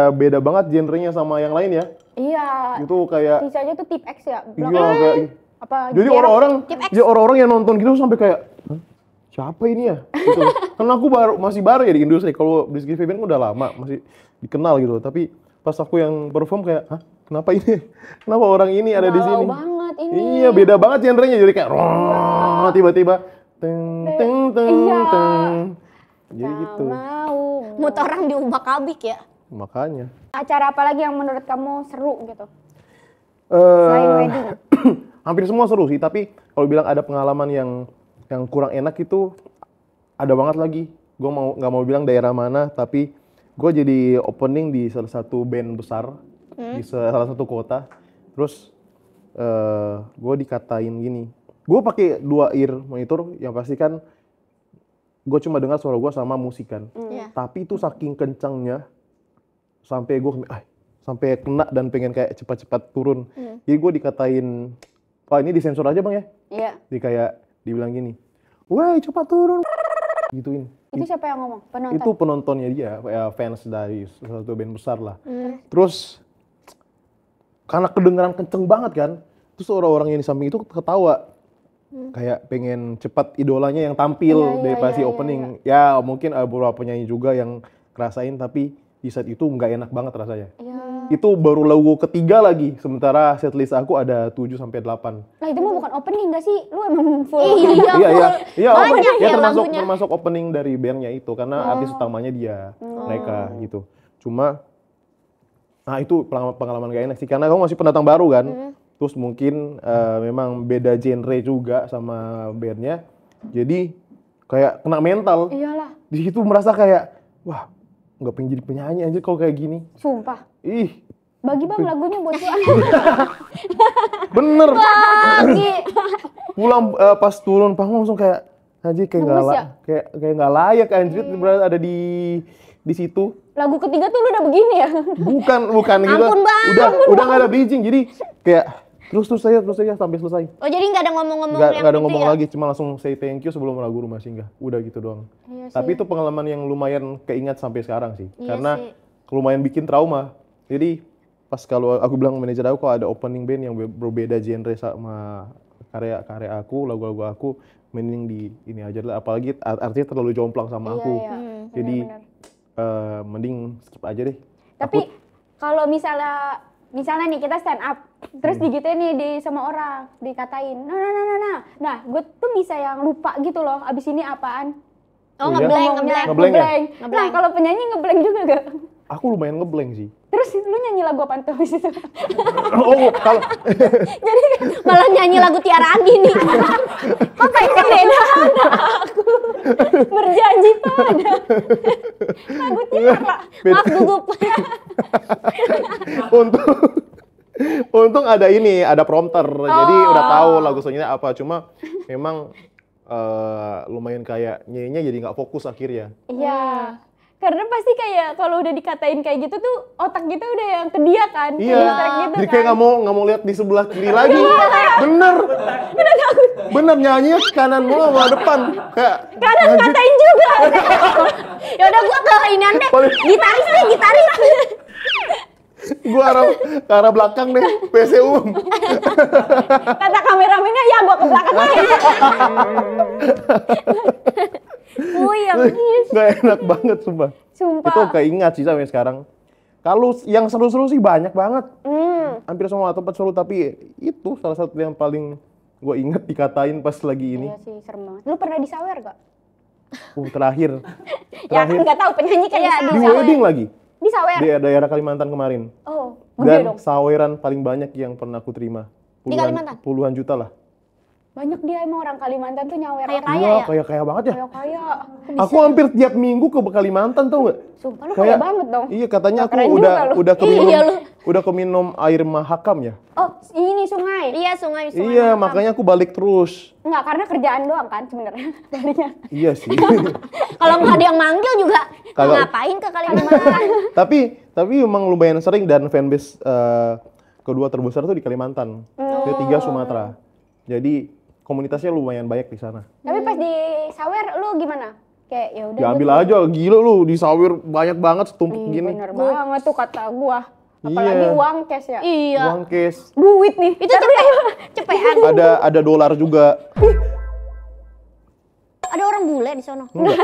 beda banget genrenya sama yang lain ya. Iya. Itu kayak Sisanya tuh tip X ya. iya Belakang kayak apa? jadi Jerry. orang-orang yang nonton gitu sampai kayak "Hah? Siapa ini ya? Gitu. Karena aku masih baru ya di industri. Kalau Rizky Febian kan udah lama, masih dikenal gitu. Tapi pas aku yang perform kayak, hah? Kenapa ini? Kenapa orang ini ada di Galau sini? banget ini. Iya, beda banget genrenya. Jadi kayak tiba-tiba teng teng teng Iya. teng. Jadi gitu. Mau. Mood orang diubah-abik ya. Makanya. Acara apa lagi yang menurut kamu seru gitu? Selain Eh wedding. hampir semua seru sih, tapi kalau bilang ada pengalaman yang kurang enak itu ada banget lagi. Gue nggak mau bilang daerah mana, tapi gue jadi opening di salah satu band besar di salah satu kota. Terus gue dikatain gini, gue pakai 2 ear monitor yang pasti kan gue cuma dengar suara gue sama musik kan. Iya. Tapi itu saking kencangnya sampai gue sampai kena dan pengen kayak cepat-cepat turun. Jadi gue dikatain, wah ini disensor aja bang ya. Iya. Dia kayak dibilang gini, woi cepat turun, gituin. Itu siapa yang ngomong? Penonton. Itu penontonnya dia, ya, fans dari salah satu band besar lah. Terus karena kedengaran kenceng banget kan, terus orang-orang yang di samping itu ketawa. Kayak pengen cepat idolanya yang tampil dari pasti opening. Ya mungkin beberapa penyanyi juga yang ngerasain, tapi di saat itu nggak enak banget rasanya. Iya. Itu baru lagu ketiga lagi, sementara setlist aku ada 7-8. Lah itu mah bukan opening gak sih? Lu emang full. Iya, Banyak ya ya termasuk lagunya. termasuk opening dari bandnya itu karena artis utamanya dia, mereka gitu. Cuma, nah itu pengalaman gak enak sih karena kamu masih pendatang baru kan, terus mungkin memang beda genre juga sama bandnya, jadi kayak kena mental. Iyalah. Di situ merasa kayak, wah nggak pengen jadi penyanyi aja kalau kayak gini. Sumpah. Ih, Bagi bang lagunya buat gua. bener. Bagi. Pulang pas turun panggung langsung kayak anjir kayak nggak Gemes ya? kayak nggak layak anjir berada ada di situ. Lagu ketiga tuh lu udah begini ya? Bukan gitu. Ampun, Bang. Udah nggak ada bridging jadi kayak terus saya sampai selesai. Oh jadi nggak ada ngomong-ngomong Nggak yang ada itu ngomong ya? lagi, cuma langsung say thank you sebelum lagu Rumah Singgah. Udah gitu doang. Iya sih. Tapi itu pengalaman yang lumayan keingat sampai sekarang sih. Iya Karena sih. lumayan bikin trauma. Jadi pas kalau aku bilang manajer aku kalau ada opening band yang berbeda genre sama karya aku, lagu-lagu aku, mending di ini aja lah. Apalagi artinya terlalu jomplang sama aku. Iya. Jadi Benar-benar. mending skip aja deh. Tapi kalau misalnya nih kita stand up, terus digituin nih sama orang, dikatain, nah, gue tuh bisa yang lupa gitu loh, abis ini apaan? Oh, Oh, iya? ngeblank. Ngeblank ya? Nah, kalau penyanyi ngeblank juga gak? Aku lumayan ngeblank sih. Terus lu nyanyi lagu apaan tuh abis itu? Oh, kalau Jadi malah nyanyi lagu Tiara Andini. Kok kayak beda aku berjanji pada lagu Tiara. Maaf gugup. untung ada prompter, jadi udah tahu lagu selanjutnya apa. Cuma memang lumayan kayak nyanyinya jadi nggak fokus akhirnya. Iya. Karena pasti kayak kalau udah dikatain kayak gitu tuh otak kita udah yang ke dia kan. Iya, distract gitu jadi kan. kayak nggak mau lihat di sebelah kiri lagi. Bener, bener nyanyinya kanan mulu sama depan. Kayak Kadang anjir, katain juga. Ya udah gua ke ini deh. Paling- Gitaris. gua ke arah belakang deh, PC umum. Kata kameramennya ya gua ke belakang aja. Puyeng. Nggak enak banget sumpah. Sumpah. Itu keingat sih sampai sekarang. Kalau yang seru-seru sih banyak banget. Hampir semua tempat seru, tapi itu salah satu yang paling gue ingat dikatain pas lagi ini. Iya sih, serem banget. Lu pernah disawer gak? Terakhir. Ya kan nggak tahu penyanyi kan Iya, Di wedding lagi. disawer. Di daerah Kalimantan kemarin. Oh, gede Dan dong. saweran paling banyak yang pernah aku terima. Di Kalimantan? Puluhan juta lah. Banyak dia emang orang Kalimantan tuh nyawer Kayak orang. kaya ya? Kayak banget ya. Kaya. Aku hampir tiap minggu ke Kalimantan tau gak? Sumpah lu kaya banget dong. Iya katanya aku Keren juga lu. udah keminum air Mahakam ya. Oh, ini sungai. Iya, sungai. Iya, makanya aku balik terus. Enggak, karena kerjaan doang kan sebenarnya. Tadinya. Iya sih. Kalau nggak ada yang manggil juga, Kalau- ngapain ke Kalimantan? tapi emang lumayan sering dan fanbase kedua terbesar tuh di Kalimantan. Ketiga Sumatera. Jadi komunitasnya lumayan banyak di sana. Tapi pas di sawer lu gimana? Kayak ya udah. Ya ambil aja, gila lu di sawir banyak banget setumpuk gini. Bener banget tuh kata gua. Apalagi Iya. uang cash ya. Iya. Uang cash. Duit nih. Itu cepean. Ada dolar juga. Ada orang bule di sono. Enggak.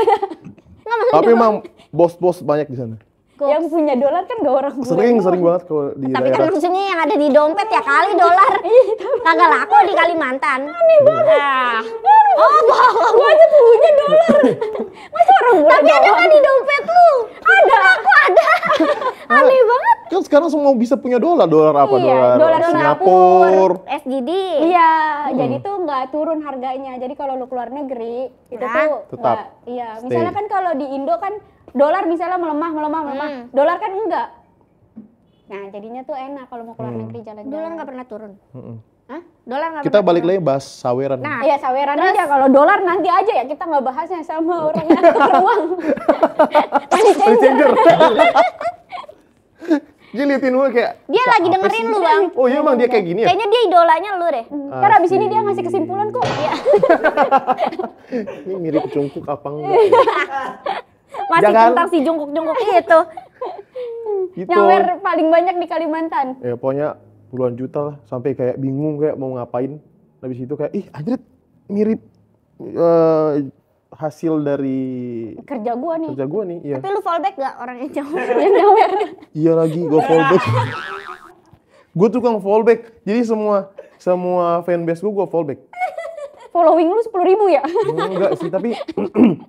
Tapi emang bos-bos banyak di sana. Yang punya dolar kan gak orang bule. Sering banget kalau di Tapi kan daerah. maksudnya yang ada di dompet ya kali dolar. Kagak laku di Kalimantan. Aneh banget. Oh, bohong. Gua aja punya dolar. Masa orang bule Tapi ada doang? kan di dompet lu? Ada. Aku ada. Aneh banget. Kan sekarang semua bisa punya dolar. Dolar apa? Iya, dolar Singapura. SGD. Iya, jadi tuh nggak turun harganya. Jadi kalau lu keluar negeri itu Nah, tuh tetap nggak. Iya, stay. misalnya kan kalau di Indo kan dolar misalnya melemah. Dolar kan enggak. Nah, jadinya tuh enak kalau mau keluar negeri jalan-jalan. Dolar nggak pernah turun. Mm-mm. Hah? Dolar nggak Kita pernah balik turun. lagi bahas saweran. Nah, Iya, saweran aja. Kalau dolar nanti aja ya, kita nggak bahasnya sama orang yang tukar uang. Money Money changer. changer. Dia liatin gue kayak dia "Siapa lagi dengerin sih?" lu, Bang. Oh iya emang dia kayak gini ya? Kayaknya dia idolanya lu deh. Karena abis ini dia ngasih kesimpulan kok. Iya. Ini mirip Jungkook apa enggak? Masih Jangan. tentang si jungkuk-jungkuk itu. Gitu. Nyawer paling banyak di Kalimantan. Ya pokoknya puluhan juta lah. Sampai kayak bingung kayak mau ngapain. Habis itu kayak anjir mirip hasil dari Kerja gua nih. kerja gue nih. Iya. Tapi lu fallback gak orang yang jauh? Yang nyawer. Iya lagi gue fallback. Gue tukang fallback. Jadi semua fanbase gue fallback. Following lu 10.000 ya? Enggak sih, tapi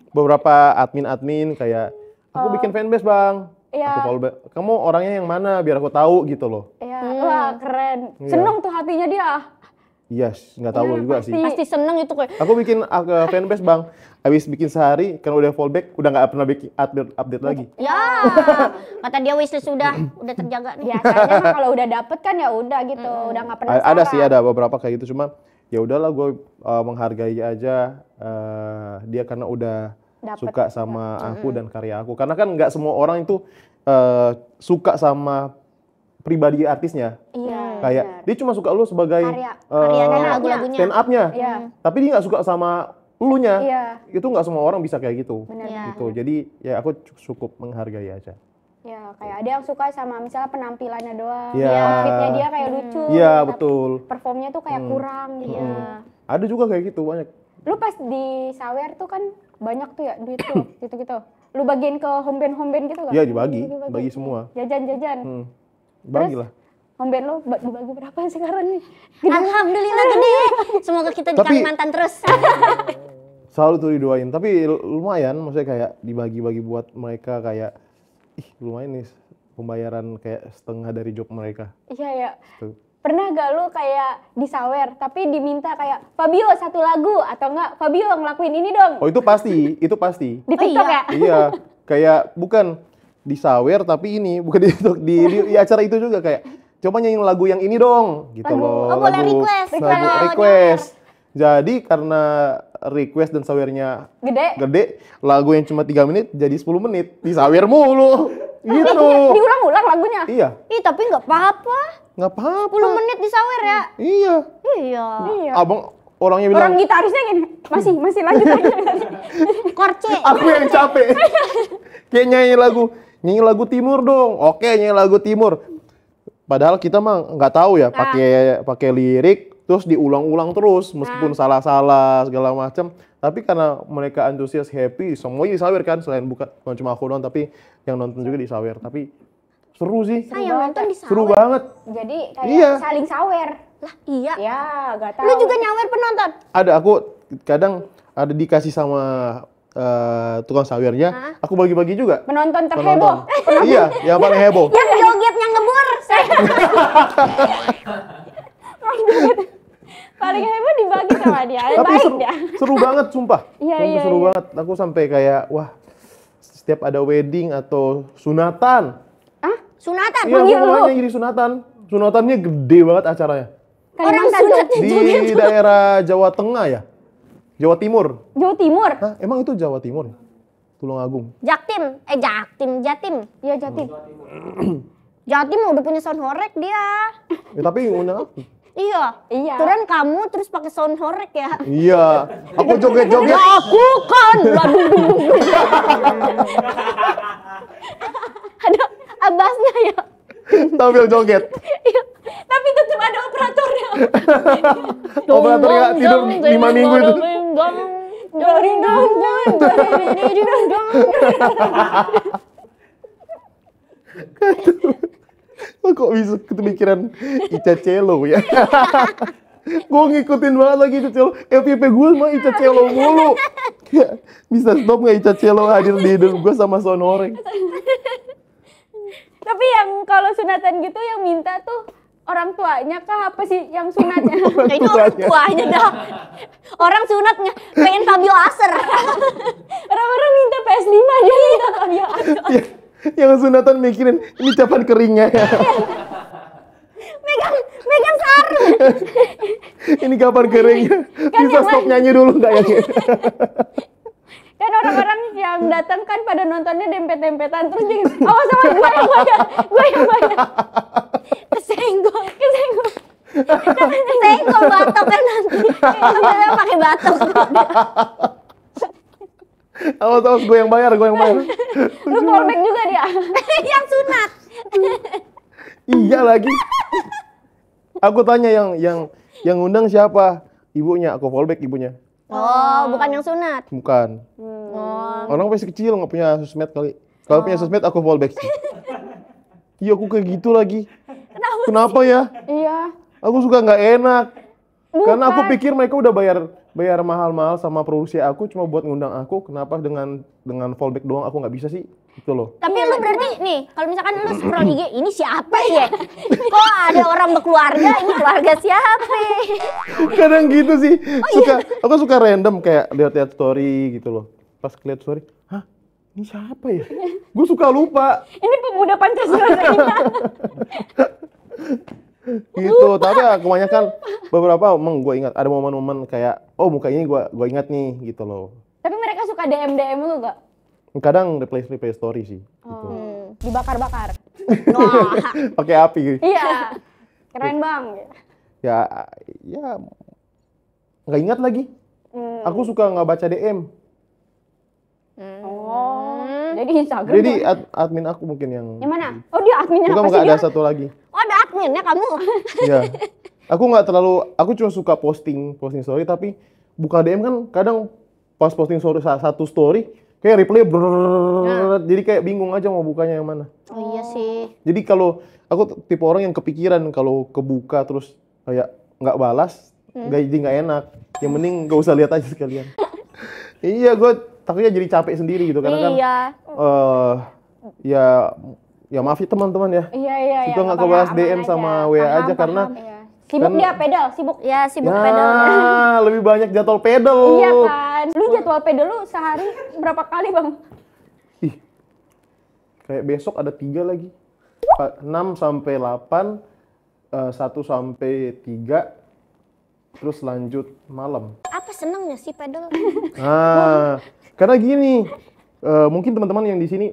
beberapa admin kayak aku bikin fanbase bang. Iya. Aku fallback. Kamu orangnya yang mana biar aku tahu gitu loh. Iya, wah keren. Iya. Seneng tuh hatinya dia. Yes, nggak tahu Iya, juga pasti. sih. Pasti seneng itu kayak. Aku bikin fanbase bang. Habis bikin sehari, kan udah fallback, udah nggak pernah bikin update lagi. Ya, kata dia wishlist udah terjaga nih. Biasanya mah kalau udah dapet kan ya udah gitu, udah nggak penasaran. Ada sih, ada beberapa kayak gitu, cuma ya udahlah gue menghargai aja dia karena udah Dapet suka sama aku dan karya aku. Karena kan nggak semua orang itu suka sama pribadi artisnya. Iya. Kayak dia cuma suka lu sebagai Karyanya, lagu-lagunya. stand up-nya. Iya. Tapi dia nggak suka sama elunya. Iya. Itu nggak semua orang bisa kayak gitu. Benar. Gitu. Jadi ya aku cukup menghargai aja. Ya, kayak ada yang suka sama misalnya penampilannya doang. Iya. Outfitnya dia kayak lucu. Iya, tapi betul. Performnya tuh kayak kurang gitu. Ada juga kayak gitu banyak. Lu pas di sawer tuh kan banyak tuh ya duit tuh, gitu-gitu. Lu bagiin ke homben-homben gitu gak? Iya, dibagi semua. Jajan-jajan. Bagilah. Homben lu dibagi berapa sekarang nih? Alhamdulillah gede. Semoga kita di Tapi- Kalimantan terus. Selalu tuh didoain, tapi lumayan maksudnya kayak dibagi-bagi buat mereka kayak lumayan nih pembayaran kayak setengah dari job mereka. Iya ya. Tuh. Pernah gak lu kayak di sawer tapi diminta kayak Fabio satu lagu atau enggak Fabio ngelakuin ini dong Oh itu pasti. di TikTok iya. ya? Iya, kayak bukan di sawer tapi ini bukan di TikTok, di acara itu juga kayak coba nyanyiin lagu yang ini dong gitu loh. Oh, boleh Lagu- request. lagu Kalau request. Jadi karena request dan sawernya gede, lagu yang cuma 3 menit jadi 10 menit di sawer mulu. Gitu. Diulang-ulang lagunya. Iya, Ih, tapi nggak apa-apa. nggak apa-apa. 10 menit di sawer ya. Iya. Iya. Iya. Abang orangnya bilang, Orang gitarisnya gini, masih lanjut lagi. Korce. aku yang capek. Kayak nyanyi lagu timur dong. Oke, nyanyi lagu timur. Padahal kita mah nggak tahu ya, pakai lirik terus diulang-ulang terus meskipun salah-salah segala macam. Tapi karena mereka antusias, happy, semuanya disawer kan, selain bukan cuma aku doang tapi yang nonton juga disawer. Tapi seru sih. Yang nonton di Seru sawer. banget. Jadi kayak Iya. saling sawer. Lah, iya. Ya, gak tahu. Lu juga nyawer penonton? Ada aku kadang ada dikasih sama tukang sawernya, aku bagi-bagi juga. Penonton terheboh. Penonton. Iya, yang paling heboh. Yang jogetnya ngebur. Paling heboh dibagi sama dia. Tapi Baik seru, dia. seru banget sumpah. Iya, Sumpah iya, seru iya. banget. Aku sampai kayak wah, setiap ada wedding atau sunatan. Sunatan. Iya, aku mulainya jadi sunatan. Sunatannya gede banget acaranya. Orang Kalimantan tuh. sunatnya Di joget. daerah Jawa Tengah ya? Jawa Timur. Jawa Timur. Hah, emang itu Jawa Timur? Tulungagung. Jatim. Jatim. Iya, Jatim. Jatim udah punya sound horek dia. Ya, tapi ngundang aku. Iya. Iya. Turun kamu terus pakai sound horek ya. Iya, aku joget-joget. Aku kan. Ada abasnya ya. Sambil joget. Iya. Tapi tetap ada operatornya. Operatornya tidur 5 minggu itu. Kok bisa kepikiran Ica Celo ya? Gue ngikutin banget lagi Ica Celo. FYP gue mah Ica Celo mulu. Kayak, bisa stop nggak Ica Celo hadir di hidup gue sama Sonoreng? Tapi yang kalau sunatan gitu yang minta tuh orang tuanya kah apa sih yang sunatnya? Kayaknya orang tuanya dah. Orang sunatnya pengen Fabio Aser. Orang-orang minta PS5 dia minta Fabio Aser. Ya, yang sunatan mikirin ini kapan keringnya ya? Megang sarung. Ini kapan keringnya? Bisa stop nyanyi dulu nggak ya? Kan orang-orang yang datang kan pada nontonnya dempet-dempetan terus dia awas gue yang bayar. Kesenggol. Kesenggol batok kan nanti. Dia pakai batok. Awas gue yang bayar. Lu fallback juga dia. Yang sunat. Iya lagi. Aku tanya yang undang siapa? Ibunya, aku fallback ibunya. Oh, bukan yang sunat. Bukan. Oh. Orang masih kecil nggak punya sosmed kali. Kalau punya sosmed aku fallback sih. Iya aku kayak gitu lagi. Kenapa ya? Iya. Aku suka nggak enak. Karena aku Bukan. pikir mereka udah bayar mahal-mahal sama produksi aku cuma buat ngundang aku. Kenapa dengan fallback doang aku nggak bisa sih? Gitu loh. Tapi lu berarti nih, kalau misalkan lu scroll IG, ini siapa ya? Kok ada orang berkeluarga? Ini keluarga siapa? Kadang gitu sih. Aku suka random kayak lihat story gitu loh. Pas lihat story, hah? Ini siapa ya? Gue suka lupa. Ini pemuda Pancasila Gitu, tapi ya kebanyakan beberapa emang gue ingat ada momen-momen kayak oh muka ini gue ingat nih gitu loh. Tapi mereka suka DM lu gak? Kadang replay story sih gitu. Dibakar-bakar. Wah. Pakai api gitu. Iya. Keren bang. Ya nggak ingat lagi. Aku suka nggak baca DM. Oh, jadi Instagram. Jadi admin aku mungkin yang. Yang mana? Oh dia adminnya Bukan, apa nggak sih ada dia? satu lagi. Oh, ada adminnya kamu. Ya. Aku nggak terlalu, aku cuma suka posting story, tapi buka DM kan kadang pas posting story satu story kayak replay jadi kayak bingung aja mau bukanya yang mana. Oh iya sih. Jadi kalau aku tipe orang yang kepikiran kalau kebuka terus kayak nggak balas, jadi nggak enak. Yang mending nggak usah lihat aja sekalian. Iya, gue takutnya jadi capek sendiri gitu karena kan. Iya. Ya maaf ya teman-teman ya. Iya. Suka nggak apa-apa, kebalas aman DM sama WA aja karena Iya. Sibuk kan- dia pedal, sibuk. Ya, sibuk ya, pedalnya. lebih banyak jadwal pedal. Iya kan. Lu jadwal pedal lu sehari berapa kali bang? Ih, kayak besok ada 3 lagi. 6 sampai 8, 1 sampai 3, terus lanjut malam. Apa senengnya sih pedal? Nah, karena gini, mungkin teman-teman yang di sini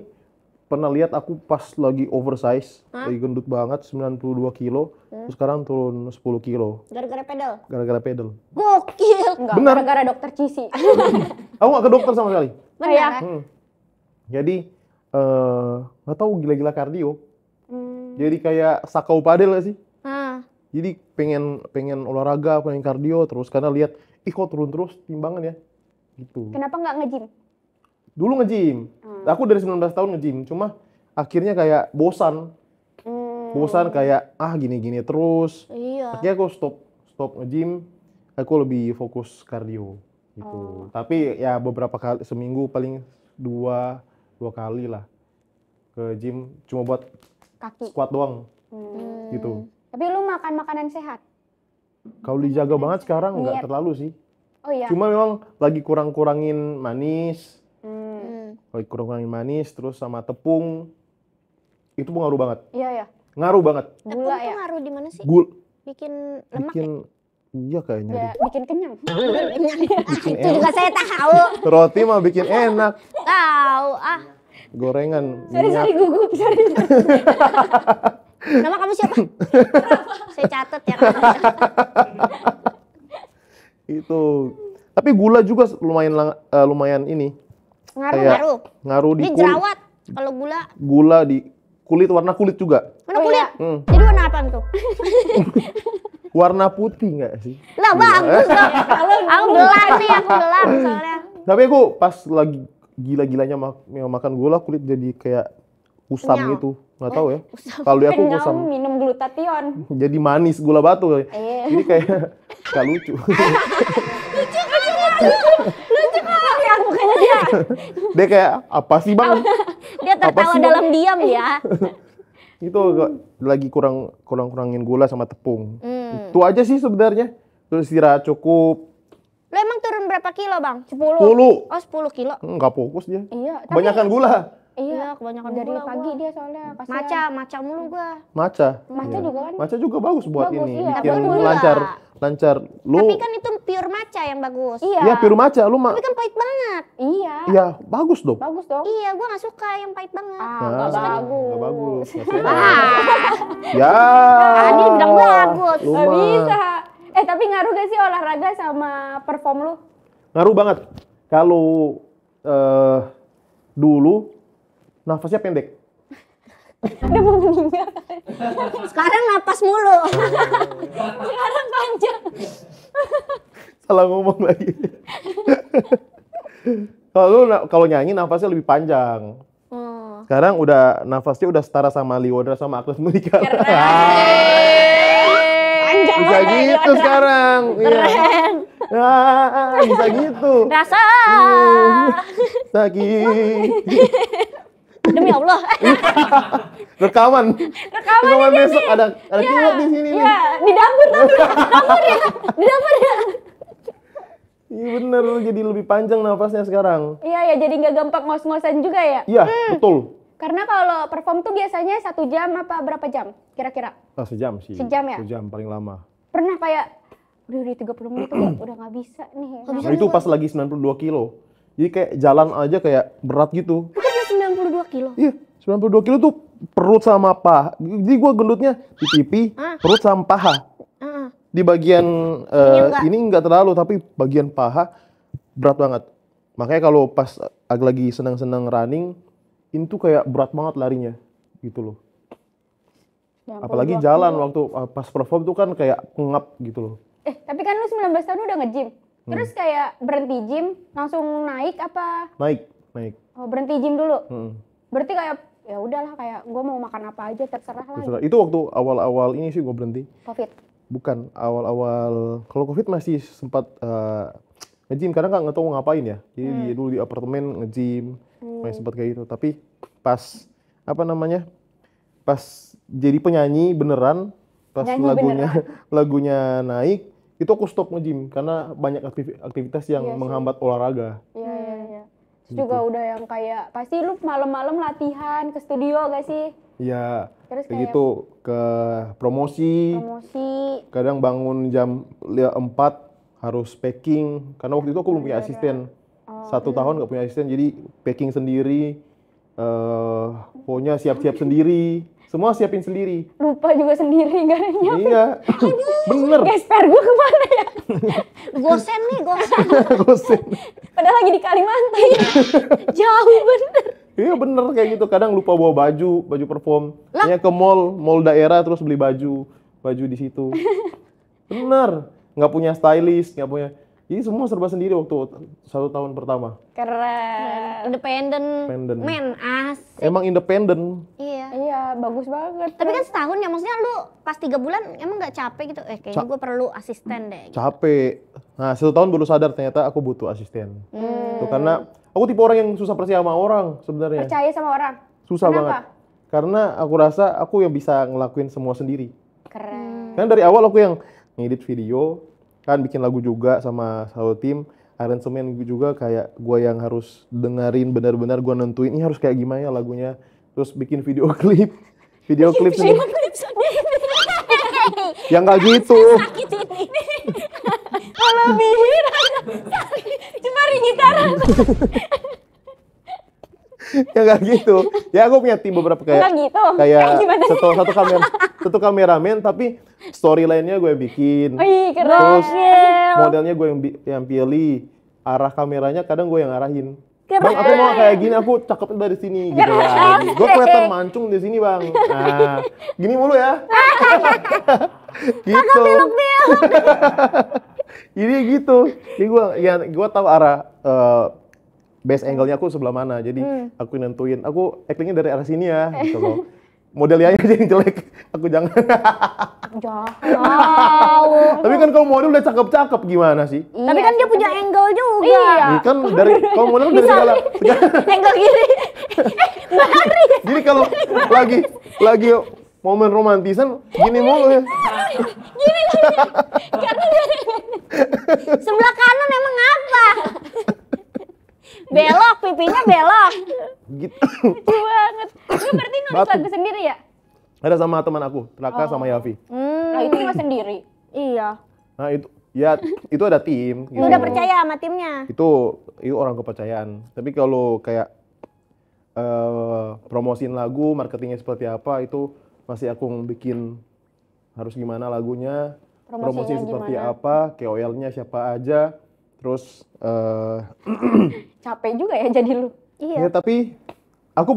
pernah lihat aku pas lagi oversize, lagi gendut banget, 92 kilo, terus sekarang turun 10 kilo, Gara-gara pedal. gara-gara pedal. Gokil. Enggak, Benar. gara-gara dokter Cici. Aku nggak ke dokter sama sekali. Benar. Iya. Kan? Jadi, nggak tahu gila-gila kardio. Jadi kayak sakau padel gak sih? Nah, Jadi pengen olahraga, pengen kardio terus karena lihat, ih kok turun terus timbangan ya, gitu. Kenapa nggak nge-gym? Dulu nge-gym, aku dari 19 tahun nge-gym, cuma akhirnya kayak bosan kayak gini-gini terus. iya. Akhirnya aku stop nge-gym, aku lebih fokus kardio gitu. Tapi ya beberapa kali seminggu paling dua kali lah ke gym, cuma buat Kaki. squat doang gitu. Tapi lu makan makanan sehat? Kalau dijaga banget sekarang nggak Diet. terlalu sih. Oh iya. Cuma memang lagi kurangin manis, lagi kurangin manis terus sama tepung. Itu ngaruh banget. Iya. Ngaruh banget. Tepung Gula tuh ya? ngaruh di mana sih? Bikin Bikin lemak ya? iya kayaknya Ya, deh. bikin kenyang. Bikin Itu juga saya tahu. Roti mah bikin enak. Tahu Gorengan Sorry minyak. gugup, sorry. Nama kamu siapa? Saya catat ya. Itu. Tapi gula juga lumayan ini. Ngaruh. Ngaruh di Ini kulit. jerawat. Kalau Gula di kulit, warna kulit juga. mana Oh, kulit? iya. Jadi warna apa tuh? Warna putih nggak sih? Lah bagus dong. Aku gelap nih, aku gelap soalnya. Tapi aku pas lagi gila-gilanya makan gula, kulit jadi kayak kusam Kenyal. gitu. Nggak tahu ya. Kalau di aku Kenyang kusam. minum glutathione. Jadi manis gula batu kali. Iya. Jadi kayak gak lucu. Lucu kok lihat mukanya dia. Dia kayak apa sih bang? Dia tertawa sih, dalam diam ya. Itu lagi kurangin gula sama tepung. Hmm. Itu aja sih sebenarnya. Terus istirahat cukup. Lo emang turun berapa kilo bang? 10. 10. Oh 10 kilo. Nggak fokus dia. Iya, tapi Kebanyakan gula. iya, kebanyakan dari gula pagi gua. dia soalnya kasihan. Maca mulu gua. Maca. Maca Iya. juga kan? Maca juga bagus buat Bagus, ini. iya. Bikin Tapi gula. lancar. Lu Tapi kan itu pure maca yang bagus. Iya. ya piru maca lu mah. Tapi kan pahit banget. Iya. Ya bagus dong. Bagus dong. Iya, gua nggak suka yang pahit banget. Nggak bagus. Nggak bagus. Nggak sehat. Ah, Ya. tadi bilang bagus. Lu Nggak mah. bisa. Tapi ngaruh gak sih olahraga sama perform lu? Ngaruh banget. Kalau dulu nafasnya pendek. Udah mau meninggal. Sekarang napas mulu. Sekarang panjang. Salah ngomong lagi. Kalau nyanyi nafasnya lebih panjang. Sekarang udah nafasnya udah setara sama Liodra sama Agnes Monica. Panjang Bisa banget, gitu Liodra. sekarang. Keren. Iya. Bisa gitu. Rasa. Sakit. Demi Allah. Rekaman besok ada kilat di sini nih. Iya, di dapur ya. Di dapur ya. Iya bener, jadi lebih panjang nafasnya sekarang. Iya ya, jadi nggak gampang ngos-ngosan juga ya. Iya, betul. Karena kalau perform tuh biasanya 1 jam apa berapa jam kira-kira? Sejam sih. Sejam ya? Sejam paling lama. Pernah kayak udah 30 menit tuh udah nggak bisa nih. Nah, itu pas lagi 92 kilo. Jadi kayak jalan aja kayak berat gitu. Bukannya 92 kilo. Iya, 92 kilo tuh perut sama paha. Jadi gue gendutnya di pipi, perut sama paha. Di bagian ini enggak terlalu, tapi bagian paha berat banget. Makanya kalau pas lagi senang-senang running, ini tuh kayak berat banget larinya, gitu loh. Apalagi jalan waktu pas perform tuh kan kayak ngap gitu loh. Tapi kan lu 19 tahun udah nge-gym. Terus kayak berhenti gym, langsung naik apa? Naik. Oh, berhenti gym dulu. Berarti kayak ya udahlah, kayak gue mau makan apa aja terserah lah. Terserah. Itu waktu awal-awal ini sih gue berhenti. Covid. Bukan, awal-awal kalau Covid masih sempat nge-gym karena nggak tahu ngapain ya. Jadi dulu di apartemen nge-gym, masih sempat kayak gitu. Tapi pas pas jadi penyanyi beneran, pas lagunya naik, itu aku stop nge-gym karena banyak aktivitas yang menghambat olahraga. Iya. Terus juga udah yang kayak pasti lu malam-malam latihan ke studio gak sih? Iya. Terus kayak gitu ke promosi. Kadang bangun jam 4 harus packing karena waktu itu aku belum punya asisten. 1 tahun nggak punya asisten, jadi packing sendiri. Pokoknya siap-siap sendiri. Semua siapin sendiri. Lupa juga sendiri, gak ada nyiapin. Iya, bener. Gesper gue kemana ya? Gosen. Gosen. Padahal lagi di Kalimantan. Jauh bener. Iya bener kayak gitu. Kadang lupa bawa baju perform. Hanya ke mall daerah terus beli baju di situ. Bener. Nggak punya stylist, nggak punya. Jadi semua serba sendiri waktu 1 tahun pertama. Keren. Independen. Men, Emang independen. Iya, bagus banget. Tapi kan setahun ya, maksudnya lu pas 3 bulan emang nggak capek gitu? Kayaknya gue perlu asisten deh. Gitu. Capek. Nah 1 tahun baru sadar ternyata aku butuh asisten. Tuh, karena aku tipe orang yang susah percaya sama orang sebenarnya. Percaya sama orang? Susah Kenapa? banget. Karena aku rasa aku yang bisa ngelakuin semua sendiri. Keren. Kan dari awal aku yang ngedit video, kan bikin lagu juga sama satu tim, aransemen juga kayak gue yang harus dengerin benar-benar gue nentuin ini harus kayak gimana ya lagunya, terus bikin video klip sendiri. Yang nggak gitu. Kalau Mihir cuma gitaran. Ya nggak gitu. Ya aku punya tim beberapa kayak gitu. Kayak satu kameramen tapi storyline-nya gue bikin. Keren. Terus modelnya gue yang pilih, arah kameranya kadang gue yang arahin. Bang, aku mau kayak gini, aku cakepnya dari sini gitu ya. Gue kelihatan mancung di sini, Bang. Nah, gini mulu ya. Gitu. Ini gitu. Jadi gue tahu arah base angle-nya aku sebelah mana. Jadi aku nentuin, aku acting-nya dari arah sini ya gitu loh. Modelnya aja yang jelek, aku jangan. Tapi kan kalau model udah cakep-cakep gimana sih? Tapi kan dia punya angle juga. Iya. Ini kan kalau model dari segala. Angle kiri. Jadi kalau lagi momen romantisan gini mulu ya. Sebelah kanan emang apa? Belok, pipinya belok. Gitu. Lucu banget. Lu berarti nulis lagu sendiri ya? Ada sama teman aku, Raka sama Yavi. Nah itu nggak sendiri? Iya. Nah itu ada tim. Gitu. Lu udah percaya sama timnya? Itu orang kepercayaan. Tapi kalau kayak promosiin lagu, marketingnya seperti apa itu masih aku bikin harus gimana lagunya, promosi seperti apa, KOL-nya siapa aja, terus capek juga ya jadi lu. Iya. Ya, tapi aku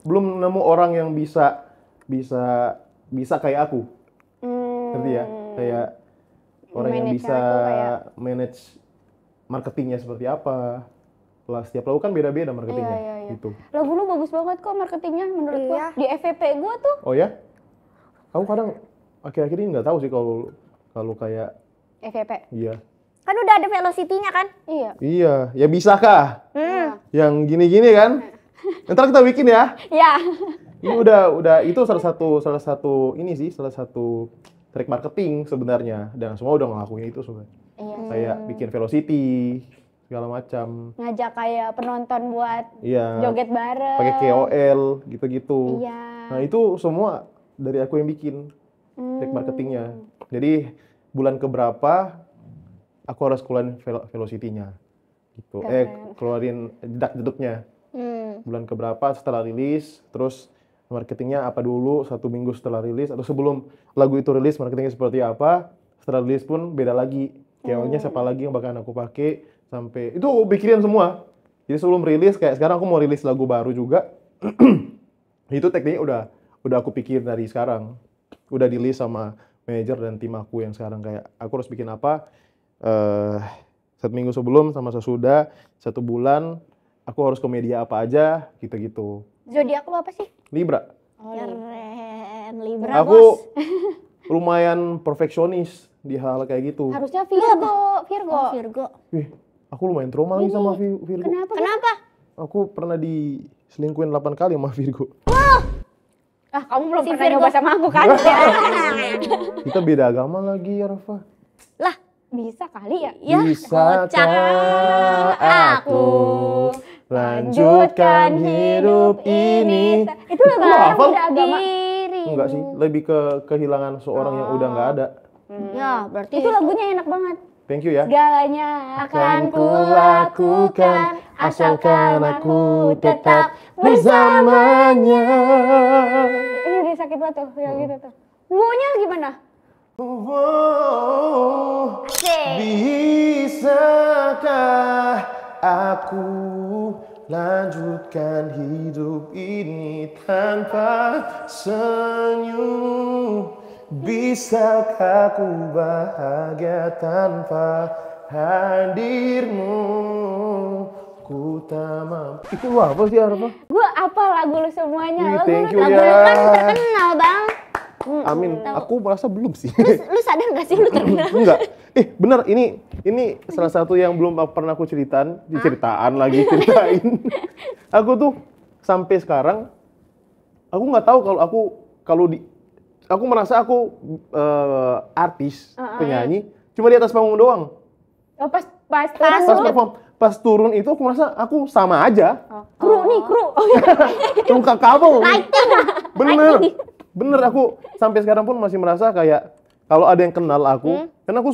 belum nemu orang yang bisa kayak aku. Ngerti ya? Kayak orang yang bisa manage marketingnya seperti apa. Lah setiap lagu kan beda-beda marketingnya. Iya. Gitu. Lagu lu bagus banget kok marketingnya menurut gua. Di FVP gua tuh. Oh ya? Aku kadang akhir-akhir ini nggak tahu sih kalau kayak FVP. iya. Kan udah ada velocity-nya kan? Iya. Iya, ya bisa kah? Yang gini-gini kan? Ntar kita bikin ya. Iya. Ini udah itu salah satu trik marketing sebenarnya, dan semua udah ngelakuin itu sebenarnya. Iya. Kayak bikin velocity segala macam. Ngajak kayak penonton buat joget bareng. Pakai KOL gitu-gitu. Iya. Nah, itu semua dari aku yang bikin trik marketingnya. Jadi bulan keberapa aku harus keluarin velocity-nya gitu. Keluarin jedak-jeduknya. Bulan keberapa setelah rilis, terus marketingnya apa dulu 1 minggu setelah rilis, atau sebelum lagu itu rilis marketingnya seperti apa, setelah rilis pun beda lagi. Kayaknya siapa lagi yang bakalan aku pakai, sampai itu aku pikirin semua. Jadi sebelum rilis, kayak sekarang aku mau rilis lagu baru juga, itu tekniknya udah aku pikir dari sekarang, udah di list sama manajer dan tim aku yang sekarang, kayak aku harus bikin apa 1 minggu sebelum sama sesudah, 1 bulan aku harus ke media apa aja, gitu-gitu. Zodiak lo apa sih? Libra. Keren, Libra Aku bos. lumayan perfeksionis di hal kayak gitu. Harusnya Virgo. Oh, Virgo. Wih, aku lumayan trauma lagi sama Virgo. Kenapa? Aku pernah diselingkuhin 8 kali sama Virgo. Ah, kamu belum Si pernah Virgo. nyoba sama aku kan? Kita beda agama lagi ya, Rafa. Lah, Bisa kali ya? ya Bisakah kocak aku lanjutkan hidup ini? Itu lagu Lu yang hafal? beda agama. Enggak sih, lebih ke kehilangan seorang yang udah nggak ada. Ya, berarti Itu lagunya enak banget. Thank you ya. Segalanya akan Akan kulakukan asalkan aku tetap bersamanya. Ini udah sakit banget tuh, yang gitu tuh. Maunya gimana? Bisakah aku lanjutkan hidup ini tanpa senyum? Bisakah aku bahagia tanpa hadirmu? Ku tak mampu. Itu lu apa sih, Arfa? Gue apa lagu lu semuanya? Ih, Lagu thank lu you lagu lu ya. kan terkenal bang. Amin. Aku merasa belum sih. Lu sadar gak sih lu terkenal? Enggak. Bener, ini salah satu yang belum pernah aku ceritain ceritain. Aku tuh sampai sekarang aku nggak tahu aku merasa aku artis, penyanyi, cuma di atas panggung doang. Oh, pas Pas turun. perform, pas turun itu aku merasa aku sama aja. Kru nih, kru. Tungkak kabel. Bener aku sampai sekarang pun masih merasa kayak kalau ada yang kenal aku, karena aku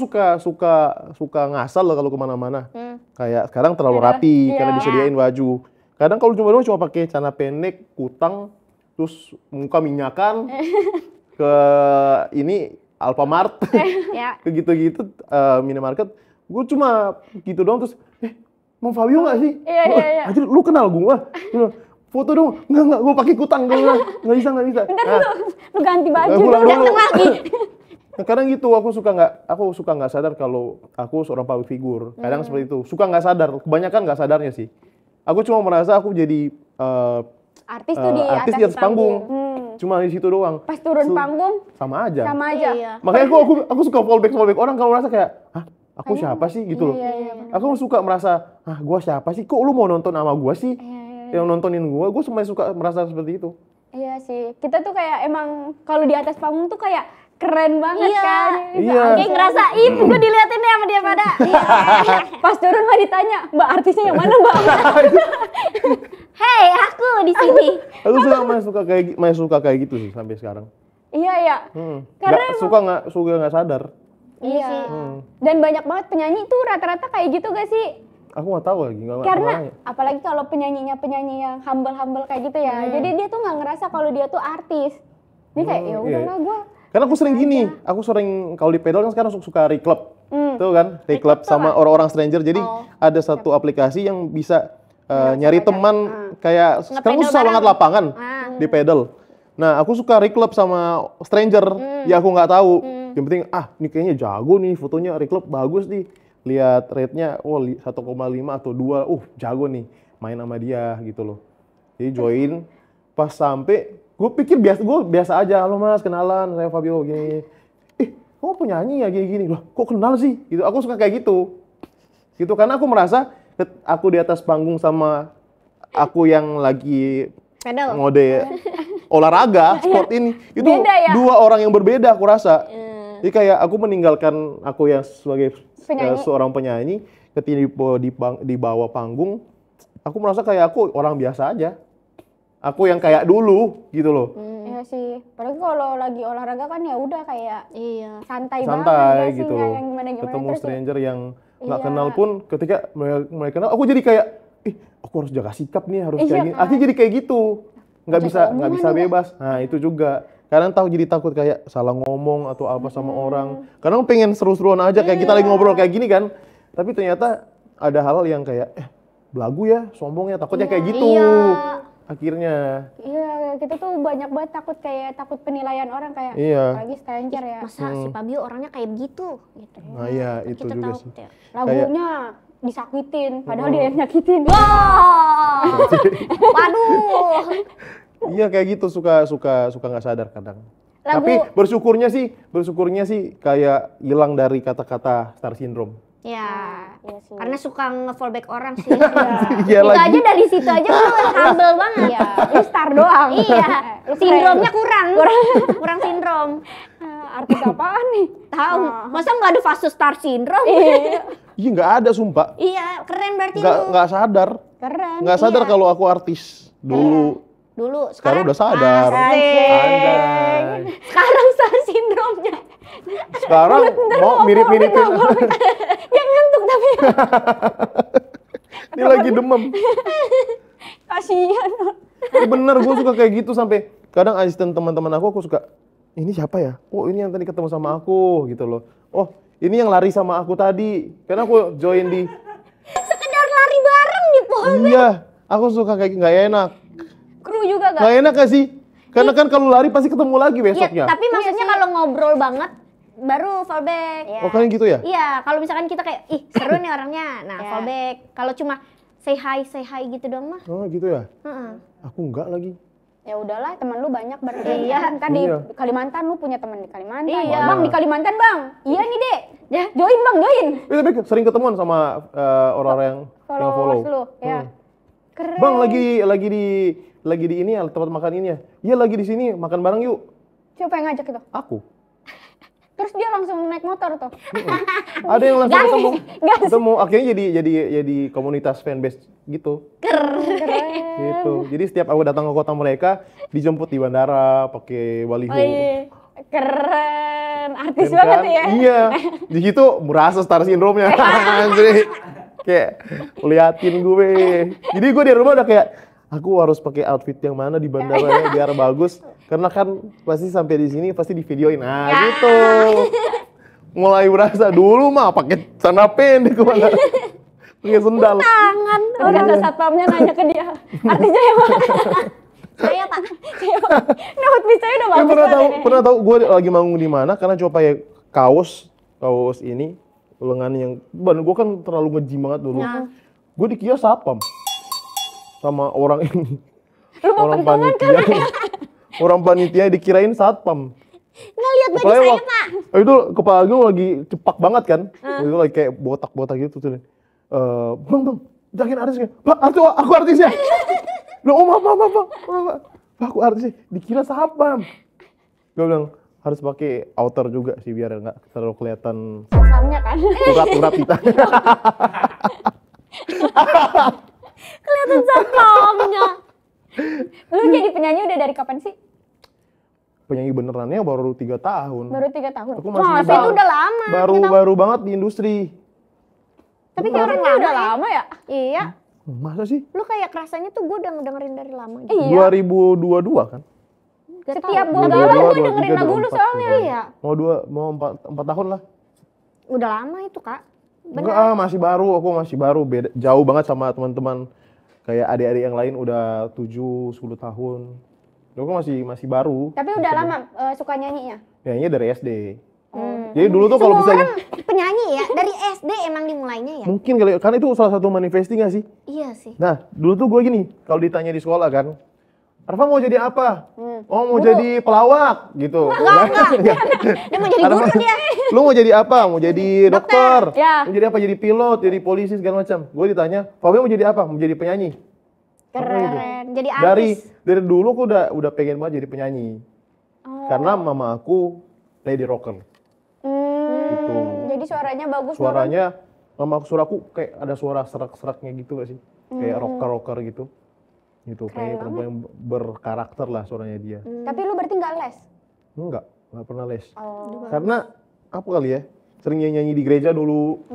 suka ngasal lah kalau kemana-mana. Kayak sekarang terlalu rapi karena disediain baju. Kadang kalau cuma pakai celana pendek, kutang, terus muka minyakan ke ini Alfamart, Ya. ke gitu-gitu minimarket. Gue cuma gitu doang terus, mau Fabio nggak sih? Iya. Anjir, lu kenal gua? Foto dong. Enggak, gua pakai kutang gua. Nggak bisa. Bentar dulu, lu ganti baju pulang dulu. dulu. Dateng lagi. Nah, kadang gitu aku suka nggak sadar kalau aku seorang public figure. Kadang seperti itu. Suka nggak sadar, kebanyakan nggak sadarnya sih. Aku cuma merasa aku jadi Artis tuh di artis di atas panggung. Cuma di situ doang. Pas turun panggung, Sama aja. sama aja. Iya. Makanya aku suka fallback orang kalau merasa kayak, hah, aku siapa sih gitu loh. Aku suka merasa, gua siapa sih? Kok lu mau nonton sama gua sih? Yang nontonin gua cuma suka merasa seperti itu. Iya sih, kita tuh kayak emang kalau di atas panggung tuh kayak keren banget Iya. kan. Iya. Kayak ngerasa, gue diliatin deh sama dia pada. Pas turun mah ditanya, Mbak artisnya yang mana Mbak? Hei, aku di sini. Aku masih suka kayak gitu sih sampai sekarang. Iya. Karena Suka nggak sadar. Iya. Dan banyak banget penyanyi tuh rata-rata kayak gitu gak sih? Aku nggak tahu lagi. Nggak Karena nanya. apalagi kalau penyanyi yang humble kayak gitu ya. Jadi dia tuh nggak ngerasa kalau dia tuh artis. Dia kayak ya udahlah gue. Karena aku sering gini, aku sering kalau di pedal kan sekarang suka reclub, tuh kan, reclub sama orang-orang stranger. Jadi ada satu aplikasi yang bisa nyari teman kayak sekarang aku susah banget lapangan di pedal. Nah aku suka reclub sama stranger, ya aku nggak tahu. Yang penting ini kayaknya jago nih, fotonya reclub bagus nih. Lihat rate-nya, 1,5 atau 2, jago nih, main sama dia gitu loh. Jadi join, pas sampai gue pikir biasa aja, halo mas, kenalan, saya Fabio gini. Kamu penyanyi ya gini loh, kok kenal sih? Gitu, aku suka kayak gitu. Gitu karena aku merasa aku di atas panggung sama aku yang lagi Pedal. mode olahraga, sport ini, itu Beda ya? dua orang yang berbeda aku rasa. Jadi kayak aku meninggalkan aku yang sebagai seorang penyanyi, ketika di bawah panggung, aku merasa kayak aku orang biasa aja. Aku yang kayak dulu gitu loh. Iya sih. Apalagi kalau lagi olahraga kan ya udah kayak santai banget Santai gak sih, gitu nggak loh. yang gimana-gimana. Ketemu Terus ya, stranger yang nggak Iya. kenal pun ketika mereka kenal, aku jadi kayak, aku harus jaga sikap nih, harus kayak Iya gini. kan? Akhirnya jadi kayak gitu. nggak bisa bebas. Nah itu juga. Kadang jadi takut kayak salah ngomong atau apa sama orang. Kadang pengen seru-seruan aja kayak kita lagi ngobrol kayak gini kan. Tapi ternyata ada hal yang kayak belagu ya, sombong ya, takutnya kayak gitu. Akhirnya. Iya, kita tuh banyak banget takut penilaian orang kayak lagi stranger ya. Masa si Fabio orangnya kayak begitu gitu. Nah iya itu Kita juga tahu sih. ya. Lagunya disakitin, padahal dia yang nyakitin. Wah. Waduh. Iya kayak gitu suka nggak sadar kadang. Lagu- Tapi bersyukurnya sih kayak hilang dari kata-kata star syndrome. Ya. Iya sih. Karena suka nge-fallback orang sih. Iya Itu lagi. aja dari situ aja lu humble banget ya. Lu star doang. Iya. Lu keren. Sindromnya kurang sindrom. Artis apaan nih? Tahu. Masa nggak ada fase star syndrome? Iya nggak ada sumpah. Iya, keren berarti lu. Nggak sadar. Keren. Nggak sadar kalau aku artis dulu. Dulu, Sekarang udah sadar. Asik. Anjay. Sekarang star syndrome-nya. Sekarang mau mirip-miripin. Dia ngantuk tapi Dia lagi demam. kasihan. Bener, gue suka kayak gitu sampai kadang asisten teman-teman aku suka, ini siapa ya? Oh ini yang tadi ketemu sama aku gitu loh. Oh ini yang lari sama aku tadi. Karena aku join di. Sekedar lari bareng di pohon. Iya, aku suka kayak nggak enak. Kru juga gak? Nggak enak gak sih? Karena kan kalau lari pasti ketemu lagi Iya, besoknya. tapi maksudnya kalau ngobrol banget baru fallback. Oh kalian gitu ya? Iya, kalau misalkan kita kayak ih seru nih orangnya. Nah, fallback. Kalau cuma say hi gitu doang mah. Oh gitu ya? Heeh. Aku enggak lagi. Ya udahlah, teman lu banyak berarti. Iya, kan di Iya. Kalimantan lu punya teman di Kalimantan. Iya. Bang di Kalimantan, Bang. Iya nih, Dek. Ya, join Bang, join. Tapi sering ketemuan sama orang-orang yang follow. Followers lu, ya. Keren. Bang lagi di ini ya tempat makan ini ya. Iya lagi di sini makan bareng yuk. Siapa yang ngajak itu? Aku. Terus dia langsung naik motor tuh. Ada yang langsung ketemu. gas. Ketemu akhirnya jadi komunitas fanbase gitu. Keren. Gitu. Jadi setiap aku datang ke kota mereka dijemput di bandara pakai baliho. Keren. Artis Dan banget kan, ya. Iya. Di situ merasa star syndrome-nya. Anjir. Kayak liatin gue. Jadi gue di rumah udah kayak aku harus pakai outfit yang mana di bandara biar bagus. Karena kan pasti sampai di sini pasti di videoin. Nah, gitu. Mulai berasa dulu mah pakai celana pendek kemana. Pakai sendal. Tangan. Udah ada satpamnya nanya ke dia. Artisnya yang mana? Saya, Pak. Nah, outfit saya udah Ya, bagus pernah tahu gue lagi manggung di mana karena coba pakai kaos ini lengan yang gue kan terlalu nge-gym banget dulu. Gue dikira satpam sama orang ini. Lu mau Orang pentungan panitia. Orang panitia dikirain satpam. Nggak lihat baju Kepalanya saya, wak- Pak. Itu kepala gue lagi cepak banget kan. Itu lagi kayak botak-botak gitu tuh. Bang, jagain artisnya. Pak, aku artisnya. Loh, oh maaf. Pak, aku artisnya. Dikira satpam. Gue bilang, harus pakai outer juga sih biar nggak terlalu kelihatan satpamnya kan. urat-urat kita. Kelihatan satpamnya. Lu jadi penyanyi udah dari kapan sih? Penyanyi benerannya baru 3 tahun. Baru 3 tahun. Aku masih Masa itu udah lama. baru banget di industri. Tapi kayak orangnya udah lama ya? Iya. Masa sih? Lu kayak rasanya tuh gue udah ngedengerin dari lama gitu. Iya. 2022 kan? Gak Setiap tahu. gua 22, galau gue 23, dengerin lagu lu 24. soalnya. Iya. Mau 4 tahun lah. Udah lama itu, Kak. Enggak, masih baru. Aku masih baru. Beda, jauh banget sama teman-teman. Kayak adik-adik yang lain udah 7, 10 tahun. Aku masih baru. Tapi udah lama suka nyanyinya? Nyanyinya dari SD. Jadi dulu tuh kalau Semua misalnya orang penyanyi ya, dari SD emang dimulainya ya? mungkin kali karena itu salah satu manifesting gak sih? Iya sih. Nah, dulu tuh gue gini, kalau ditanya di sekolah kan, Arfa mau jadi apa? Oh, mau jadi pelawak gitu. Enggak. Dia mau jadi guru dia. Lu mau jadi apa? Mau jadi dokter? Ya. Mau jadi apa? Jadi pilot, jadi polisi segala macam. Gue ditanya, Fabio mau jadi apa? Mau jadi penyanyi. Keren. Jadi Dari artis. dulu aku udah pengen banget jadi penyanyi. Karena mama aku lady rocker. Gitu. Jadi suaranya bagus Suaranya mama aku suaraku kayak ada suara serak-seraknya gitu gak sih? Kayak rocker gitu. Gitu, kayak perempuan yang berkarakter lah suaranya dia. banget. Tapi lu berarti nggak les? Enggak pernah les. Oh. Karena apa kali ya? Sering nyanyi di gereja dulu.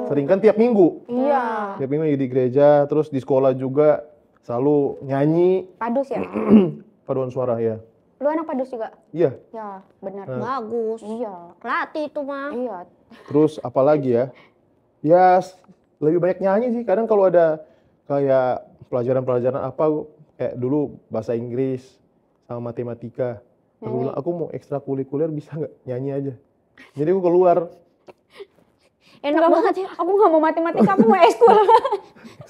Sering kan tiap minggu. Iya. Tiap minggu di gereja, terus di sekolah juga Selalu nyanyi, Padus ya? paduan suara ya. Lu anak padus juga? Iya. Ya, benar. Bagus. Iya. Pelatih itu mah. Iya. Terus apalagi ya? Ya lebih banyak nyanyi sih. Kadang kalau ada kayak pelajaran-pelajaran apa, kayak dulu bahasa Inggris sama matematika. Aku bilang, aku mau ekstrakurikuler bisa nggak nyanyi aja. Jadi aku keluar. Enak banget ya. Aku nggak mau matematika, aku mau ekskul.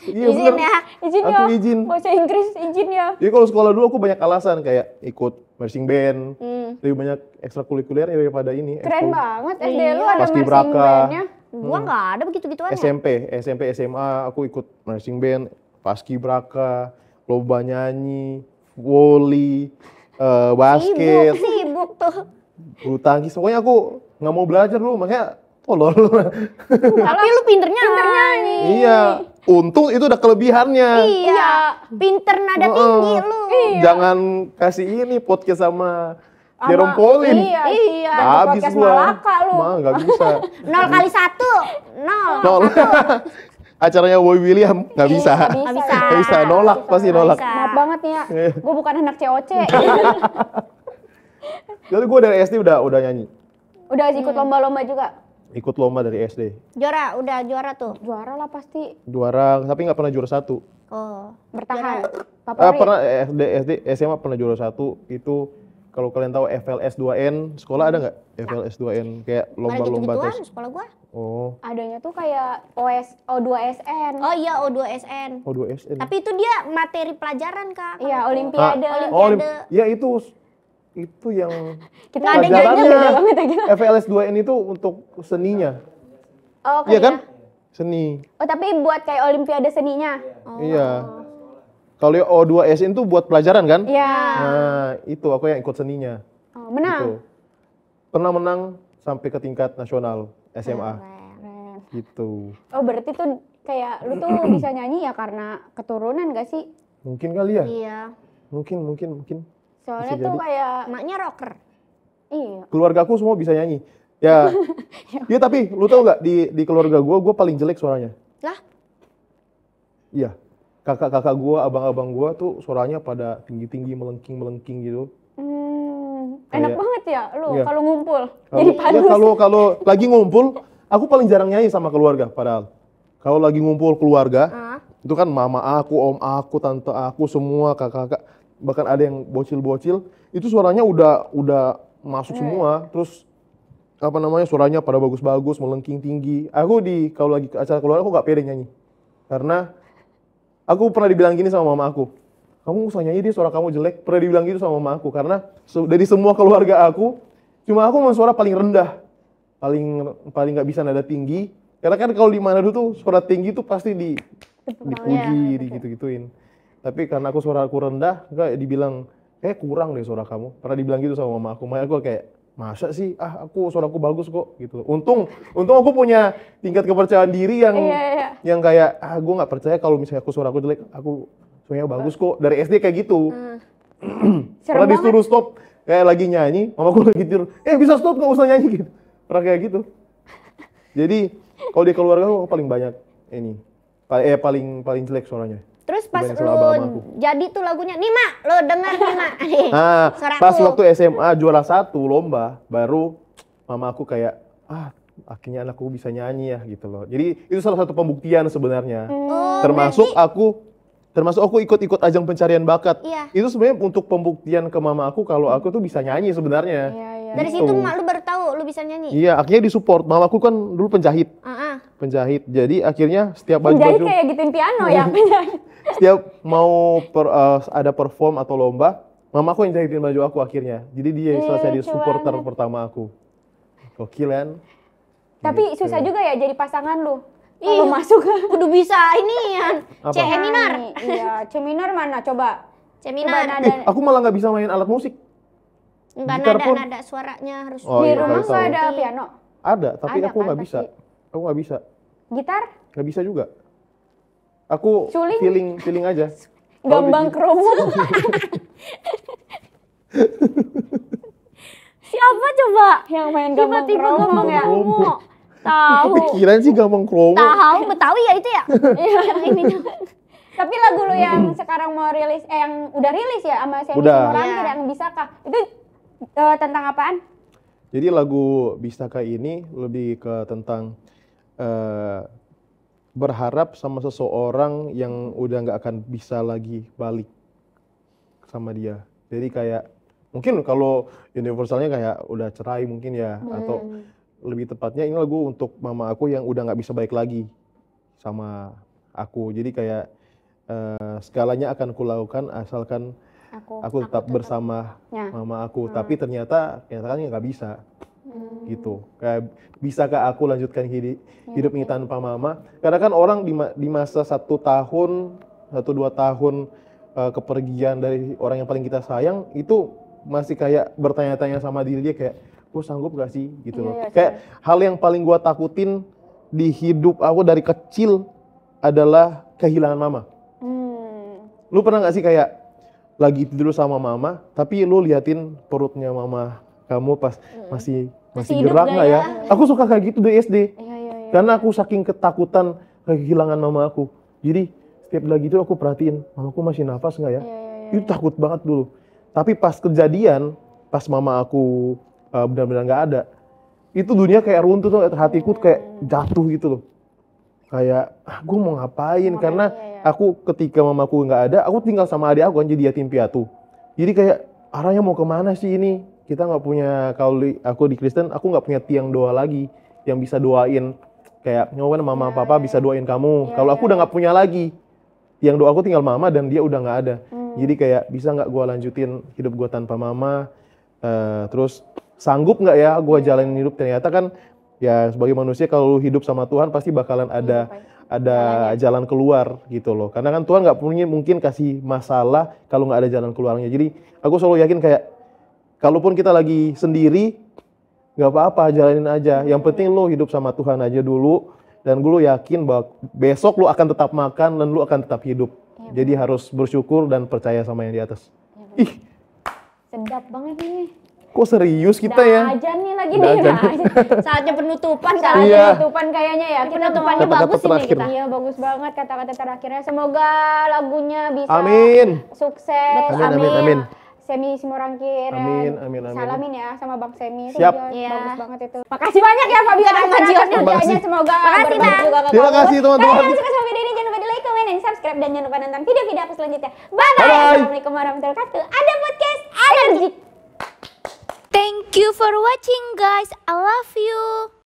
Iya Izin bener. ya. Izin Aku ya. izin. Bahasa Inggris izin ya. Jadi kalau sekolah dulu aku banyak alasan kayak ikut marching band. Lebih banyak ekstrakurikuler daripada ini. Keren ekskul. banget. SD lu ada marching Paskibraka. band-nya. Gua nggak ada begitu-gituannya. SMP, SMA aku ikut marching band, paskibraka, lomba nyanyi, voli, basket, Sibuk tuh. bulu tangkis. Pokoknya aku nggak mau belajar dulu, makanya tolol. Tapi lu pinter nyanyi. Iya, untung itu udah kelebihannya. Iya. Pinter nada tinggi lu. Jangan kasih ini podcast sama Jerome Pauline. Iya. Habis Podcast gua. Malaka lu. Mah nggak bisa. 0 kali 1. 0. Nol. Acaranya Boy William nggak bisa. Nggak bisa. Nggak bisa, nolak, pasti nolak. bisa. Maaf banget nih ya. Gue bukan anak COC. Jadi gue dari SD udah nyanyi. Udah ikut lomba-lomba juga. Ikut lomba dari SD. Udah juara tuh. Juara lah pasti. Juara, tapi nggak pernah juara satu. Oh. Bertahan. Favorit. Pernah SD, SMA pernah juara satu. Itu kalau kalian tahu FLS 2N, sekolah ada nggak FLS 2N? Kayak Mana lomba-lomba gitu-gituan tes. sekolah gua. Oh, Adanya tuh kayak O2SN. Oh iya O2SN. oh 2SN. Tapi itu dia materi pelajaran, Kak. Iya, Olimpiade. Ya itu yang Kita Nggak ada pelajarannya pelajarannya beda banget ya kita. FLS 2N itu untuk seninya. Oh, Iya kan? kayak- Seni. Oh, tapi buat kayak Olimpiade seninya. Iya. Kalau O2SN itu buat pelajaran kan? Iya. Nah, itu aku yang ikut seninya. Oh, menang. Gitu. Pernah menang sampai ke tingkat nasional SMA. Keren. Gitu. Oh, berarti tuh kayak lu tuh bisa nyanyi ya karena keturunan gak sih? Mungkin kali ya? Iya. Mungkin. Soalnya Bisa tuh jadi. kayak Emaknya rocker. iya. Keluarga aku semua bisa nyanyi. Ya. Iya tapi lu tau gak di keluarga gue paling jelek suaranya. Lah, Iya. Kakak-kakak gue, abang-abang gue tuh suaranya pada tinggi-tinggi, melengking gitu. Enak Kayak- banget ya lu Iya. kalau ngumpul. Kalau Jadi ya, padus. kalau lagi ngumpul, aku paling jarang nyanyi sama keluarga padahal. Kalau lagi ngumpul keluarga, itu kan mama aku, om aku, tante aku, semua kakak-kakak, bahkan ada yang bocil-bocil, itu suaranya udah masuk semua. Terus apa namanya suaranya pada bagus-bagus, melengking tinggi. Aku kalau lagi ke acara keluarga aku nggak pede nyanyi, karena aku pernah dibilang gini sama mama aku, kamu usah nyanyi dia suara kamu jelek. Pernah dibilang gitu sama mama aku karena dari semua keluarga aku, cuma aku memang suara paling rendah, paling nggak bisa nada tinggi. Karena kan kalau di Manado tuh suara tinggi tuh pasti dipuji, digitu-gituin. Tapi karena aku suara aku rendah, enggak dibilang kayak kurang deh suara kamu. Pernah dibilang gitu sama mama aku. Mama aku kayak masa sih? Aku suaraku bagus kok gitu. Untung aku punya tingkat kepercayaan diri yang kayak gue nggak percaya kalau misalnya suaraku jelek, aku suaranya bagus kok. Dari SD kayak gitu. Pernah disuruh stop kayak lagi nyanyi, mamaku lagi tidur. Bisa stop nggak usah nyanyi gitu. Pernah kayak gitu. Jadi kalau di keluarga aku paling banyak ini. Paling jelek suaranya. terus pas Dibanding sama abang-abangku. lu jadi tuh lagunya, nih Mak, lu denger nih Mak. Nah, Suaraku. pas waktu SMA juara 1 lomba, baru mama aku kayak, akhirnya anakku bisa nyanyi ya gitu loh. Jadi itu salah satu pembuktian sebenarnya. Termasuk aku ikut-ikut ajang pencarian bakat. Iya. Itu sebenarnya untuk pembuktian ke mama aku kalau aku tuh bisa nyanyi sebenarnya. Dari Gitu. situ Mak lu baru tahu lu bisa nyanyi. Iya, akhirnya disupport. Mamaku kan dulu penjahit. Penjahit. Jadi akhirnya setiap Penjahit baju-baju kayak gituin piano ya, penjahit. setiap mau ada perform atau lomba, mamaku yang jahitin baju aku akhirnya. Jadi dia selesai jadi supporter pertama aku. Gokil kan? Tapi Gitu. susah juga ya jadi pasangan lu. Kalau masuk Kudu bisa ini ya. Apa? C minor. Iya, C minor mana coba? C Coba minor. nada. Aku malah nggak bisa main alat musik. Enggak gitar pun. nada suaranya harus. Oh, Di iya, rumah tahu. nggak ada piano. Ada, tapi Ada aku kan nggak bisa. pasti. Aku nggak bisa. Gitar? Nggak bisa juga. Aku Suling? feeling aja. Gambang Kalau kromo. Siapa coba? Yang main gambang Tiba-tiba kromo gambang ya. kromo. Tahu. kepikiran sih gampang kromo. Tahu Betawi ya itu ya? Yang ini. Tapi lagu lu yang sekarang mau rilis, yang udah rilis ya sama Semi Udah. Simorangkir yang Bisakah? Itu tentang apaan? Jadi lagu Bisakah ini lebih ke tentang berharap sama seseorang yang udah nggak akan bisa lagi balik sama dia. Jadi kayak mungkin kalau universalnya kayak udah cerai mungkin ya, atau lebih tepatnya ini lagu untuk mama aku yang udah nggak bisa balik lagi sama aku. Jadi kayak segalanya akan kulakukan asalkan aku tetap bersama mama aku. Tapi ternyata kan nggak bisa. Gitu. Kayak bisakah aku lanjutkan hidup ini tanpa mama? Karena kan orang di masa 1 tahun, 1-2 tahun kepergian dari orang yang paling kita sayang itu masih kayak bertanya-tanya sama diri dia kayak, gue sanggup gak sih? Gitu loh. Kayak hal yang paling gue takutin di hidup aku dari kecil adalah kehilangan mama. Lu pernah gak sih kayak lagi tidur sama mama, tapi lu liatin perutnya mama kamu pas masih gerak nggak ya? Aku suka kayak gitu dari SD. Karena aku saking ketakutan kehilangan mama aku. Jadi setiap lagi itu aku perhatiin, mamaku masih nafas nggak ya? Itu takut banget dulu. Tapi pas kejadian, pas mama aku benar-benar nggak ada, itu dunia kayak runtuh tuh, hatiku kayak jatuh gitu loh. Kayak, gue mau ngapain? Karena aku ketika mamaku nggak ada, aku tinggal sama adik aku kan jadi yatim piatu. Jadi kayak arahnya mau kemana sih ini? Kita nggak punya, kalau aku di Kristen, aku nggak punya tiang doa lagi yang bisa doain. Kayak, kan mama papa bisa doain kamu. Kalau aku udah nggak punya lagi, tiang doa aku tinggal mama dan dia udah nggak ada. Jadi kayak bisa nggak gue lanjutin hidup gue tanpa mama? Terus sanggup nggak ya gue jalanin hidup? Ternyata kan ya sebagai manusia kalau lu hidup sama Tuhan pasti bakalan ada jalan keluar gitu loh. Karena kan Tuhan nggak punya mungkin kasih masalah kalau nggak ada jalan keluarnya. Jadi aku selalu yakin kayak kalaupun kita lagi sendiri nggak apa-apa, jalanin aja. Yang penting lu hidup sama Tuhan aja dulu. Dan gue yakin bahwa besok lu akan tetap makan dan lu akan tetap hidup. Jadi harus bersyukur dan percaya sama yang di atas. Ih, sedap banget ini. Kok serius kita ya? Ajan nih lagi nih. Saatnya penutupan Saatnya penutupan kayaknya ya. Penutupannya Kata-kata bagus ini terakhir. kita. Iya bagus banget kata-kata terakhirnya. Semoga lagunya bisa sukses. Amin. Semi Simorangkir. Amin. Salamin ya sama Bang Semi. Siap. Bagus banget itu. Makasih banyak ya Fabio dan Majion kerjanya. Semoga Makasih, Bang. juga ke Terima kamu. kasih teman-teman. Kalian yang suka sama video ini jangan lupa di like, comment, dan subscribe. Dan jangan lupa nonton video-video aku selanjutnya. Bye-bye. Assalamualaikum warahmatullahi wabarakatuh. Ada podcast Energi. Thank you for watching guys. I love you.